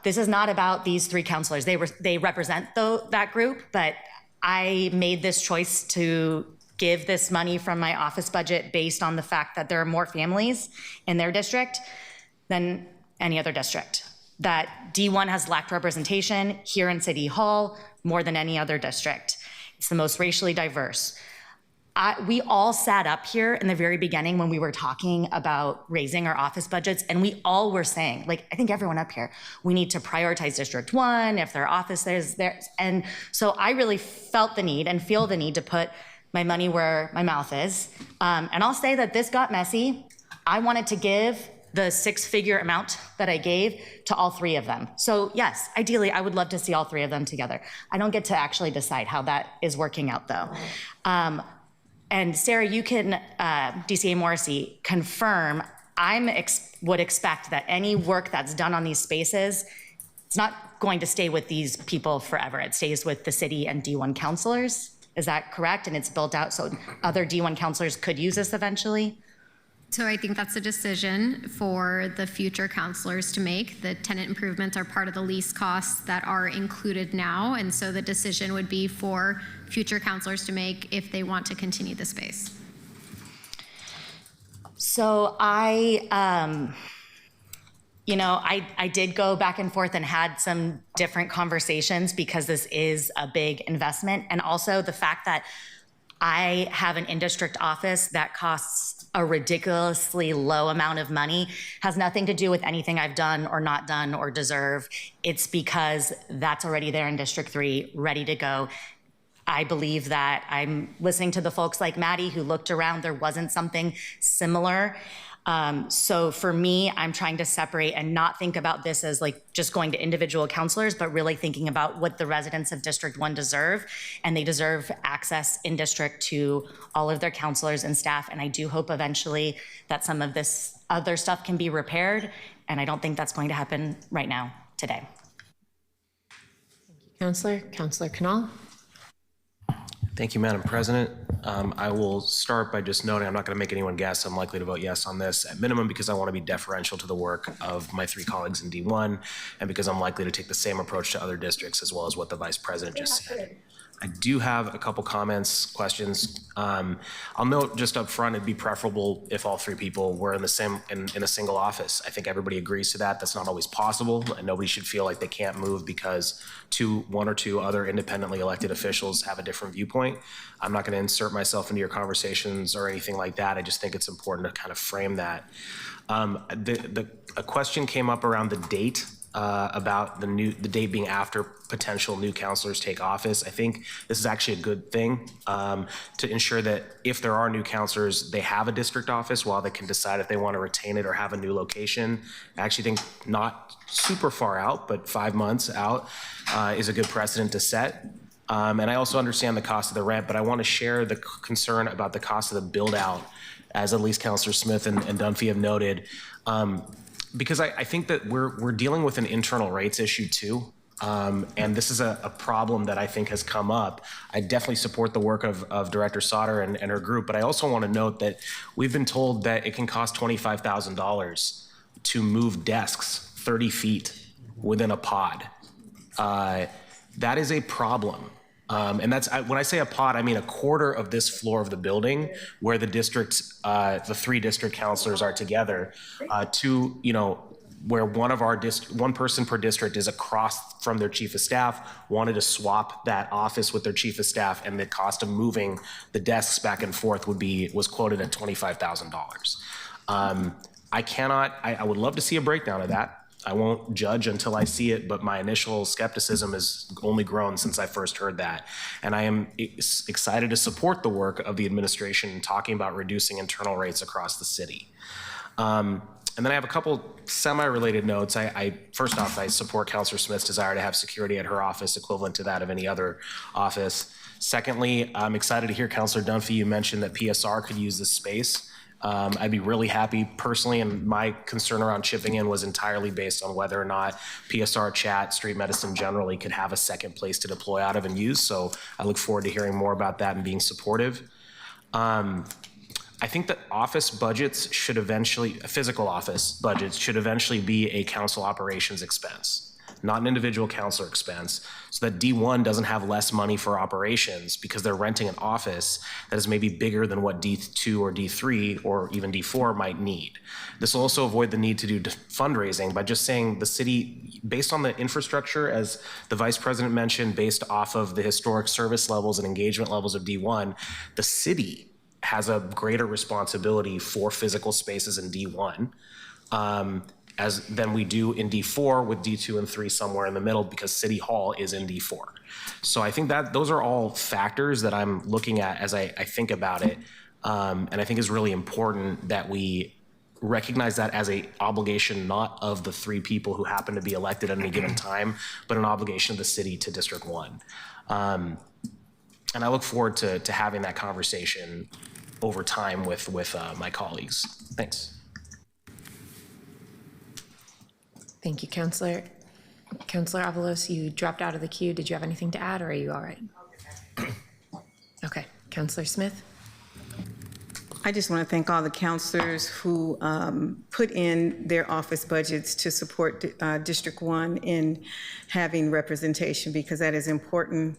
This is not about these 3 counselors. They represent that group, but I made this choice to give this money from my office budget based on the fact that there are more families in their district than any other district. That D1 has lacked representation here in City Hall more than any other district. It's the most racially diverse. We all sat up here in the very beginning when we were talking about raising our office budgets, and we all were saying, like, I think everyone up here, we need to prioritize District 1 if their office is there. And so I really felt the need and feel the need to put my money where my mouth is. And I'll say that this got messy. I wanted to give the six-figure amount that I gave to all three of them. So yes, ideally, I would love to see all three of them together. I don't get to actually decide how that is working out, though. And Sarah, you can, DCA Morrissey, confirm, would expect that any work that's done on these spaces, it's not going to stay with these people forever. It stays with the city and D1 counselors. Is that correct? And it's built out so other D1 counselors could use this eventually? So I think that's a decision for the future counselors to make. The tenant improvements are part of the lease costs that are included now. And so the decision would be for future counselors to make if they want to continue the space. So I did go back and forth and had some different conversations because this is a big investment. And also the fact that I have an in-district office that costs a ridiculously low amount of money has nothing to do with anything I've done or not done or deserve. It's because that's already there in District 3, ready to go. I believe that I'm listening to the folks like Maddie who looked around, there wasn't something similar. So for me, I'm trying to separate and not think about this as like just going to individual counselors, but really thinking about what the residents of District 1 deserve. And they deserve access in district to all of their counselors and staff. And I do hope eventually that some of this other stuff can be repaired. And I don't think that's going to happen right now, today. Counselor Canal. Thank you, Madam President. I will start by just noting I'm not going to make anyone guess. I'm likely to vote yes on this at minimum because I want to be deferential to the work of my three colleagues in D1 and because I'm likely to take the same approach to other districts as well as what the Vice President just said. I do have a couple comments, questions. I'll note just up front, it'd be preferable if all three people were in the same in a single office. I think everybody agrees to that. That's not always possible, and nobody should feel like they can't move because one or two other independently elected officials have a different viewpoint. I'm not going to insert myself into your conversations or anything like that. I just think it's important to kind of frame that. A question came up around the date. About the date being after potential new counselors take office. I think this is actually a good thing to ensure that if there are new counselors, they have a district office while they can decide if they want to retain it or have a new location. I actually think not super far out, but 5 months out is a good precedent to set. And I also understand the cost of the rent, but I want to share the concern about the cost of the build out, as at least Councilor Smith and Dunphy have noted. Because I think that we're dealing with an internal rates issue too. And this is a problem that I think has come up. I definitely support the work of Director Sauter and her group, but I also want to note that we've been told that it can cost $25,000 to move desks 30 feet within a pod. That is a problem. And that's, when I say a pod, I mean a quarter of this floor of the building where the districts, the three district counselors are together, where one person per district is across from their chief of staff, wanted to swap that office with their chief of staff, and the cost of moving the desks back and forth was quoted at $25,000. I would love to see a breakdown of that. I won't judge until I see it, but my initial skepticism has only grown since I first heard that. And I am excited to support the work of the administration in talking about reducing internal rates across the city. And then I have a couple semi-related notes. First off, I support Councilor Smith's desire to have security at her office equivalent to that of any other office. Secondly, I'm excited to hear Councilor Dunphy, you mentioned that PSR could use this space. I'd be really happy personally, and my concern around chipping in was entirely based on whether or not PSR Chat, street medicine generally, could have a second place to deploy out of and use. So I look forward to hearing more about that and being supportive. I think that office budgets physical office budgets should eventually be a council operations expense, not an individual counselor expense, so that D1 doesn't have less money for operations because they're renting an office that is maybe bigger than what D2 or D3 or even D4 might need. This will also avoid the need to do fundraising by just saying the city, based on the infrastructure, as the Vice President mentioned, based off of the historic service levels and engagement levels of D1, the city has a greater responsibility for physical spaces in D1 than we do in D4, with D2 and 3 somewhere in the middle because City Hall is in D4. So I think that those are all factors that I'm looking at as I think about it. And I think it's really important that we recognize that as a obligation not of the 3 people who happen to be elected at any given time, but an obligation of the city to District 1. And I look forward to having that conversation over time with my colleagues. Thanks. Thank you, Counselor. Counselor Avalos, you dropped out of the queue. Did you have anything to add, or are you all right? Okay, Counselor Smith. I just want to thank all the counselors who put in their office budgets to support District 1 in having representation, because that is important.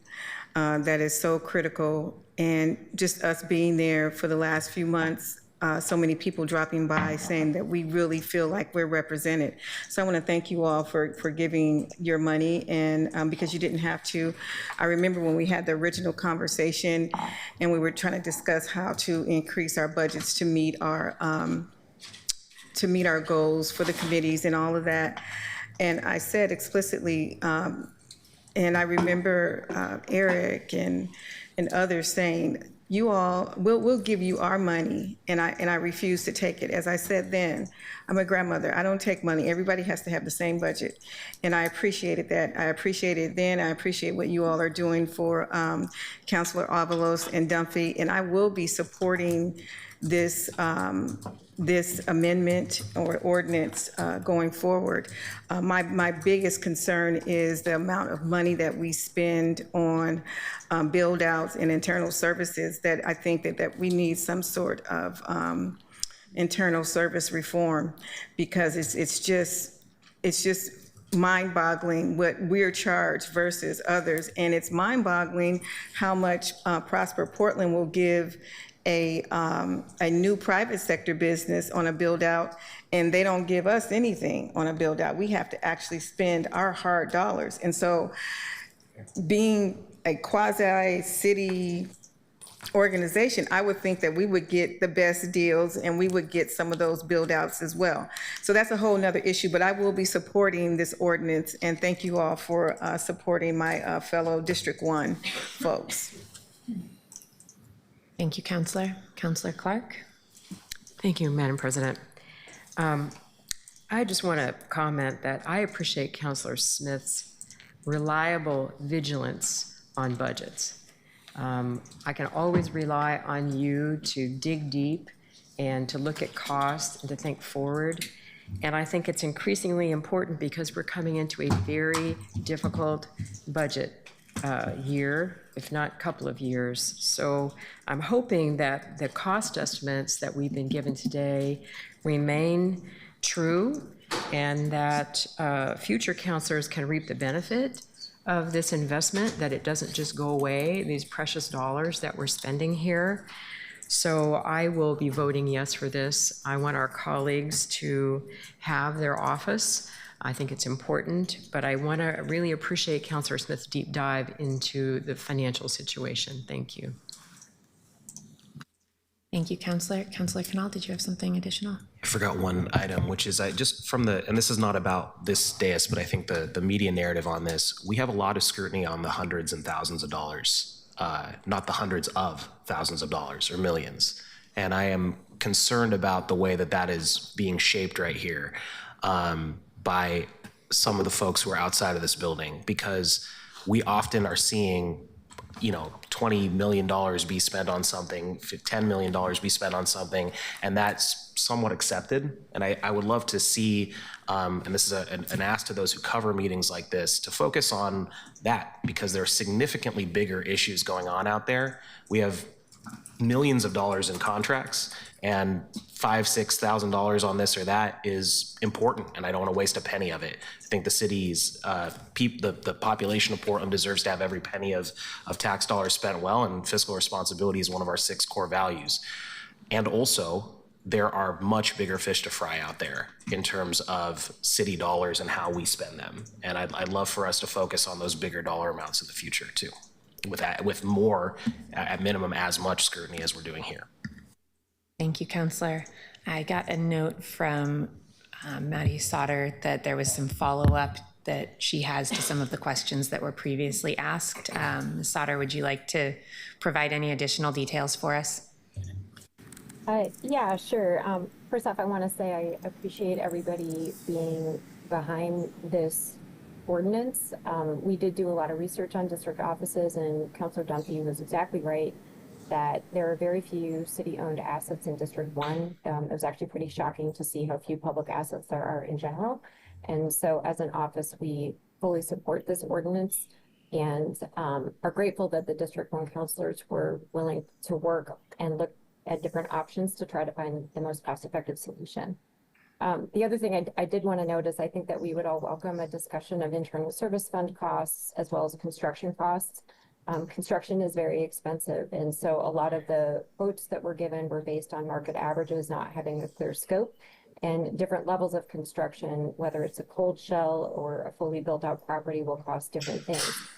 That is so critical. And just us being there for the last few months, so many people dropping by saying that we really feel like we're represented. So I want to thank you all for giving your money, and because you didn't have to. I remember when we had the original conversation and we were trying to discuss how to increase our budgets to meet our goals for the committees and all of that. And I said explicitly, and I remember Eric and others saying, you all, we'll give you our money, and I refuse to take it. As I said then, I'm a grandmother. I don't take money. Everybody has to have the same budget, and I appreciated that. I appreciated it then. I appreciate what you all are doing for Councilor Avalos and Dunphy, and I will be supporting this this amendment or ordinance going forward. My biggest concern is the amount of money that we spend on build outs and internal services, that I think that we need some sort of internal service reform, because it's just mind-boggling what we're charged versus others. And it's mind-boggling how much Prosper Portland will give a new private sector business on a build out, and they don't give us anything on a build out. We have to actually spend our hard dollars. And so being a quasi city organization, I would think that we would get the best deals and we would get some of those build outs as well. So that's a whole nother issue, but I will be supporting this ordinance, and thank you all for supporting my fellow District 1 folks. Thank you, Counselor. Counselor Clark. Thank you, Madam President. I just want to comment that I appreciate Counselor Smith's reliable vigilance on budgets. I can always rely on you to dig deep and to look at costs and to think forward. And I think it's increasingly important because we're coming into a very difficult budget year, if not couple of years. So I'm hoping that the cost estimates that we've been given today remain true, and that future counselors can reap the benefit of this investment, that it doesn't just go away, these precious dollars that we're spending here. So I will be voting yes for this. I want our colleagues to have their office. I think it's important, but I want to really appreciate Councilor Smith's deep dive into the financial situation. Thank you. Thank you, Counselor. Counselor Canal, did you have something additional? I forgot one item, which is just from the, and this is not about this dais, but I think the media narrative on this, we have a lot of scrutiny on the hundreds and thousands of dollars, not the hundreds of thousands of dollars or millions. And I am concerned about the way that that is being shaped right here by some of the folks who are outside of this building, because we often are seeing, you know, $20 million be spent on something, $10 million be spent on something, and that's somewhat accepted. And I would love to see, and this is an ask to those who cover meetings like this, to focus on that, because there are significantly bigger issues going on out there. We have millions of dollars in contracts, and $5,000–6,000 on this or that is important, and I don't want to waste a penny of it. I think the city's the population of Portland deserves to have every penny of tax dollars spent well, and fiscal responsibility is one of our 6 core values. And also, there are much bigger fish to fry out there in terms of city dollars and how we spend them. And I'd love for us to focus on those bigger dollar amounts in the future too, with more, at minimum, as much scrutiny as we're doing here. Thank you, Counselor. I got a note from Maddie Sauter that there was some follow-up that she has to some of the questions that were previously asked. Ms. Sauter, would you like to provide any additional details for us? Yeah, sure. First off, I want to say I appreciate everybody being behind this ordinance. We did do a lot of research on district offices, and Councilor Dunphy was exactly right that there are very few city-owned assets in District 1. It was actually pretty shocking to see how few public assets there are in general. And so as an office, we fully support this ordinance and are grateful that the District 1 councilors were willing to work and look at different options to try to find the most cost-effective solution. The other thing I did want to note is I think that we would all welcome a discussion of internal service fund costs as well as construction costs. Construction is very expensive, and so a lot of the quotes that were given were based on market averages, not having a clear scope, and different levels of construction, whether it's a cold shell or a fully built out property, will cost different things.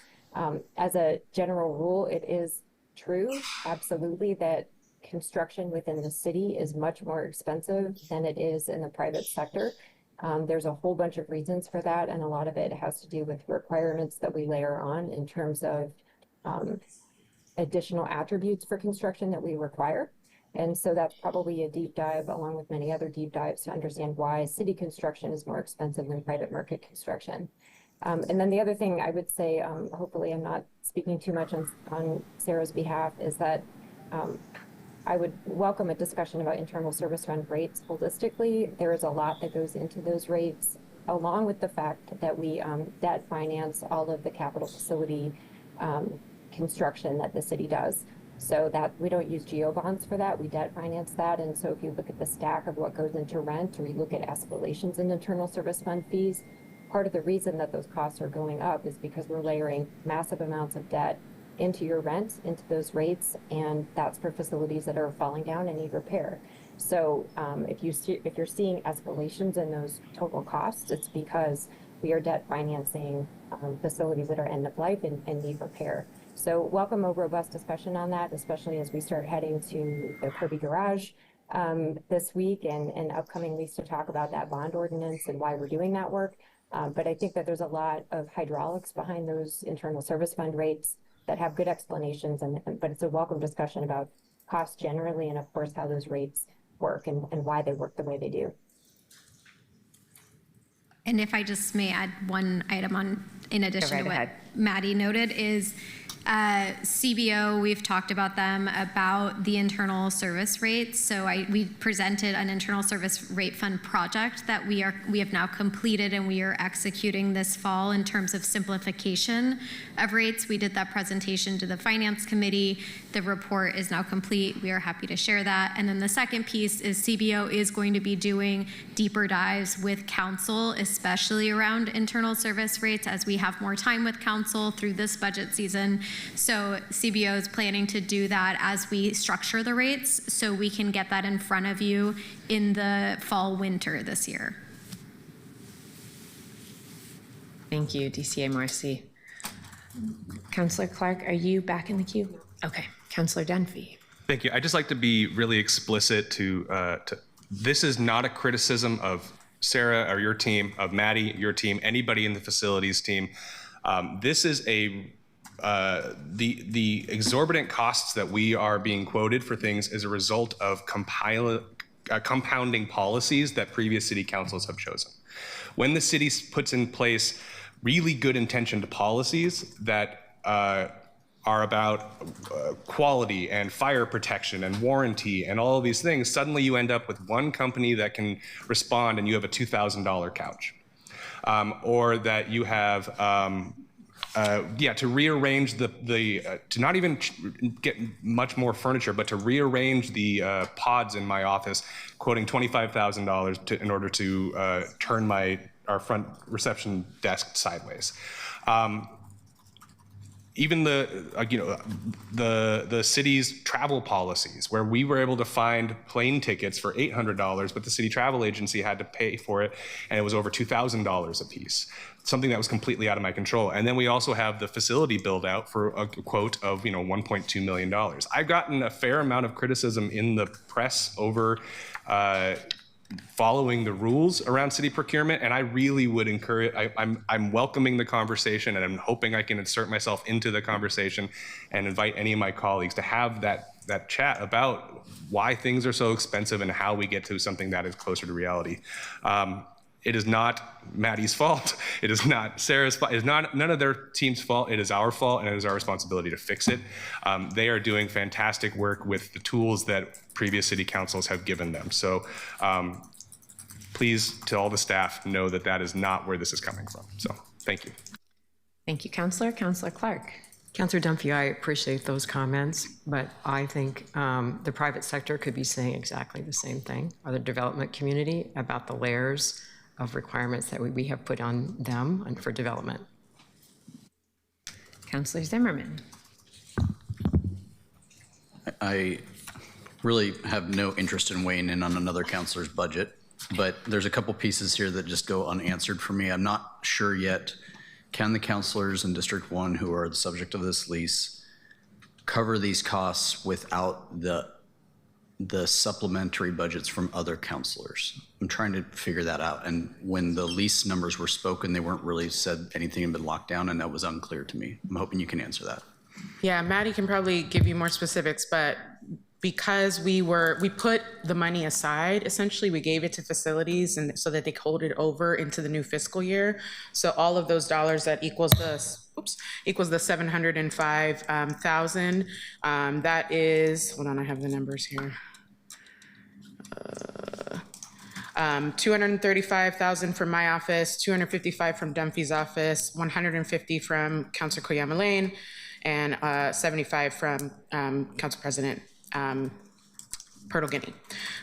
As a general rule, it is true, absolutely, that construction within the city is much more expensive than it is in the private sector. There's a whole bunch of reasons for that, and a lot of it has to do with requirements that we layer on in terms of additional attributes for construction that we require. And so that's probably a deep dive, along with many other deep dives, to understand why city construction is more expensive than private market construction. And then the other thing I would say, hopefully I'm not speaking too much on Sarah's behalf, is that I would welcome a discussion about internal service fund rates holistically. There is a lot that goes into those rates, along with the fact that we debt finance all of the capital facility construction that the city does. So that we don't use GO bonds for that, we debt finance that. And so if you look at the stack of what goes into rent, or you look at escalations in internal service fund fees, part of the reason that those costs are going up is because we're layering massive amounts of debt into your rent, into those rates, and that's for facilities that are falling down and need repair. So if you're seeing escalations in those total costs, it's because we are debt financing facilities that are end of life and need repair. So welcome a robust discussion on that, especially as we start heading to the Kirby Garage this week and upcoming weeks to talk about that bond ordinance and why we're doing that work. But I think that there's a lot of hydraulics behind those internal service fund rates that have good explanations, but it's a welcome discussion about costs generally and of course how those rates work and why they work the way they do. And if I just may add one item on, in addition to what Maddie noted, is CBO, we've talked about them, about the internal service rates. So we presented an internal service rate fund project that we have now completed and we are executing this fall in terms of simplification of rates. We did that presentation to the Finance Committee. The report is now complete. We are happy to share that. And then the second piece is CBO is going to be doing deeper dives with council, especially around internal service rates, as we have more time with council through this budget season. So CBO is planning to do that as we structure the rates, so we can get that in front of you in the fall, winter this year. Thank you, DCA Morrissey. Councillor Clark, are you back in the queue? Okay, Councillor Dunphy. Thank you. I'd just like to be really explicit to this is not a criticism of Sarah or your team, of Maddie, your team, anybody in the facilities team. This is the exorbitant costs that we are being quoted for things as a result of compounding policies that previous city councils have chosen. When the city puts in place really good intentioned policies that are about quality and fire protection and warranty and all of these things, suddenly you end up with one company that can respond and you have a $2,000 couch. Or that you have to rearrange to not even get much more furniture, but to rearrange the pods in my office, quoting $25,000 in order to turn our front reception desk sideways. Even the city's travel policies, where we were able to find plane tickets for $800, but the city travel agency had to pay for it, and it was over $2,000 a piece. Something that was completely out of my control. And then we also have the facility build out for a quote of $1.2 million. I've gotten a fair amount of criticism in the press over following the rules around city procurement, and I really would encourage, I'm welcoming the conversation, and I'm hoping I can insert myself into the conversation and invite any of my colleagues to have that that chat about why things are so expensive and how we get to something that is closer to reality. It is not Maddie's fault. It is not Sarah's fault. It is not none of their team's fault. It is our fault, and it is our responsibility to fix it. They are doing fantastic work with the tools that previous city councils have given them. So please, to all the staff, know that that is not where this is coming from. So thank you. Thank you, Counselor. Counselor Clark. Counselor Dunphy, I appreciate those comments, but I think the private sector could be saying exactly the same thing, or the development community, about the layers of requirements that we have put on them and for development. Counselor Zimmerman. I really have no interest in weighing in on another counselor's budget, but there's a couple pieces here that just go unanswered for me. I'm not sure yet, can the counselors in District 1 who are the subject of this lease cover these costs without the supplementary budgets from other counselors? I'm trying to figure that out. And when the lease numbers were spoken, they weren't really said anything had been locked down, and that was unclear to me. I'm hoping you can answer that. Yeah, Maddie can probably give you more specifics, but because we put the money aside, essentially, we gave it to facilities and so that they hold it over into the new fiscal year. So all of those dollars that equals the 705,000. That is, hold on, I have the numbers here. 235,000 from my office, 255 from Dunphy's office, 150 from Councilor Koyama Lane, and 75 from Council President Pirtle-Guinea.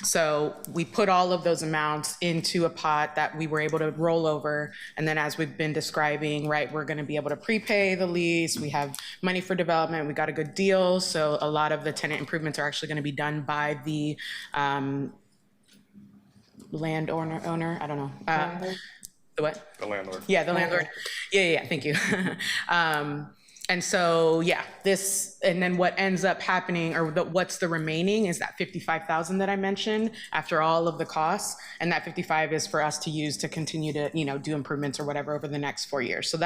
So we put all of those amounts into a pot that we were able to roll over. And then as we've been describing, right, we're going to be able to prepay the lease. We have money for development. We got a good deal. So a lot of the tenant improvements are actually going to be done by the landowner. I don't know. The what? The landlord. Yeah, the landlord. Yeah, thank you. And so, yeah, and then what ends up happening, or what's the remaining, is that 55,000 that I mentioned after all of the costs, and that 55 is for us to use to continue to, do improvements or whatever over the next 4 years. So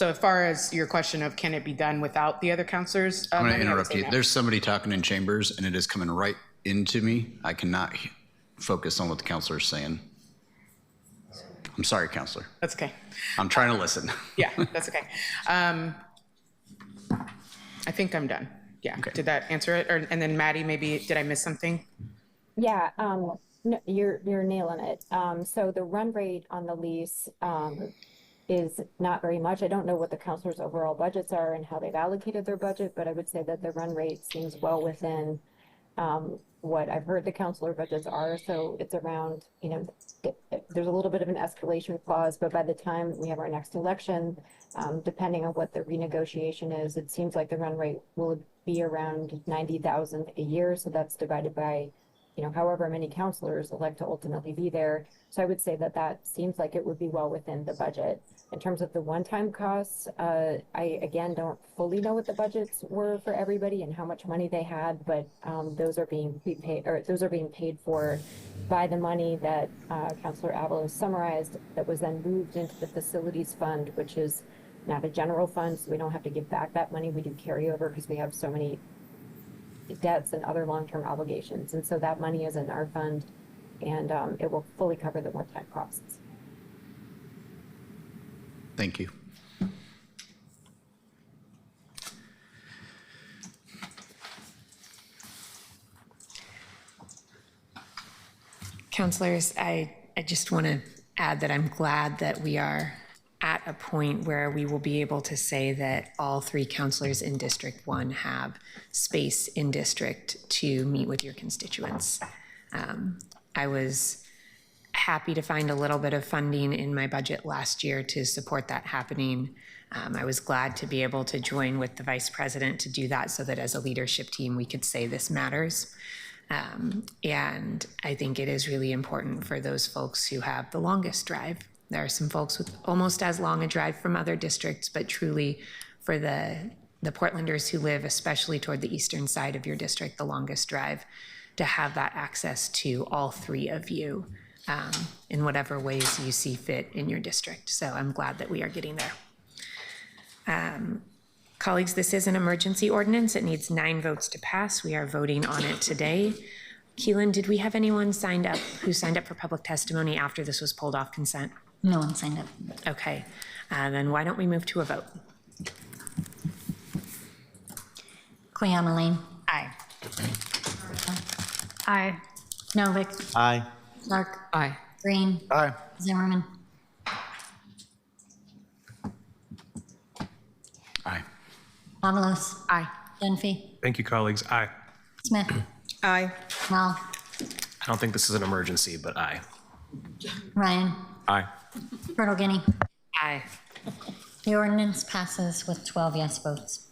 as far as your question of can it be done without the other counselors? I'm going to interrupt you. There's somebody talking in chambers, and it is coming right into me. I cannot focus on what the counselor is saying. I'm sorry, counselor. That's okay. I'm trying to listen. Yeah, that's okay. I think I'm done. Yeah. Okay. Did that answer it? And then Maddie, maybe, did I miss something? Yeah, no, you're nailing it. So the run rate on the lease is not very much. I don't know what the counselors' overall budgets are and how they've allocated their budget, but I would say that the run rate seems well within what I've heard the counselor budgets are. So it's around, there's a little bit of an escalation clause, but by the time we have our next election, depending on what the renegotiation is, it seems like the run rate will be around 90,000 a year. So that's divided by, however many counselors elect to ultimately be there. So I would say that seems like it would be well within the budget. In terms of the one-time costs, I, again, don't fully know what the budgets were for everybody and how much money they had, but those are being prepaid, or those are being paid for by the money that Councilor Avalos summarized that was then moved into the facilities fund, which is not a general fund, so we don't have to give back that money. We do carry over because we have so many debts and other long-term obligations. And so that money is in our fund, and it will fully cover the one-time costs. Thank you. Counselors, I just want to add that I'm glad that we are at a point where we will be able to say that all 3 counselors in District 1 have space in district to meet with your constituents. I was happy to find a little bit of funding in my budget last year to support that happening. I was glad to be able to join with the Vice President to do that so that as a leadership team, we could say this matters. And I think it is really important for those folks who have the longest drive. There are some folks with almost as long a drive from other districts, but truly for the Portlanders who live, especially toward the eastern side of your district, the longest drive, to have that access to all 3 of you in whatever ways you see fit in your district. So I'm glad that we are getting there. Colleagues, this is an emergency ordinance. It needs 9 votes to pass. We are voting on it today. Keelan, did we have anyone who signed up for public testimony after this was pulled off consent? No one signed up. Okay, then why don't we move to a vote? Koyama Lane. Aye. Aye. Novick. Aye. Clark. Aye. Green. Aye. Zimmerman. Aye. Avalos. Aye. Dunphy. Thank you, colleagues. Aye. Smith. Aye. Mal. I don't think this is an emergency, but aye. Ryan. Aye. Turtle Guinea. Aye. The ordinance passes with 12 yes votes.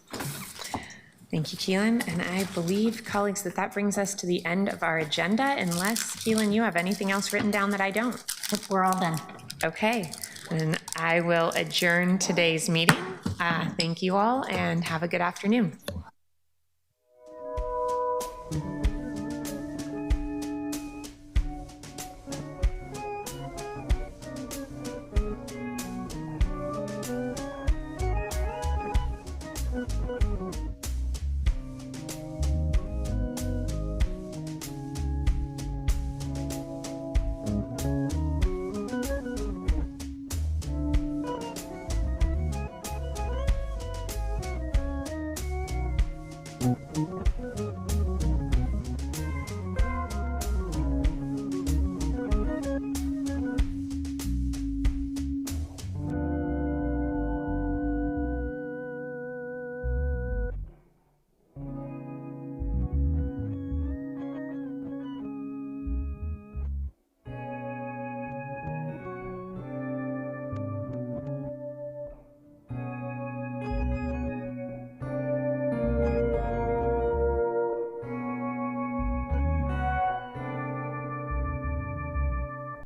Thank you, Keelan. And I believe, colleagues, that brings us to the end of our agenda, unless, Keelan, you have anything else written down that I don't. We're all done. Okay, then I will adjourn today's meeting. Thank you all and have a good afternoon.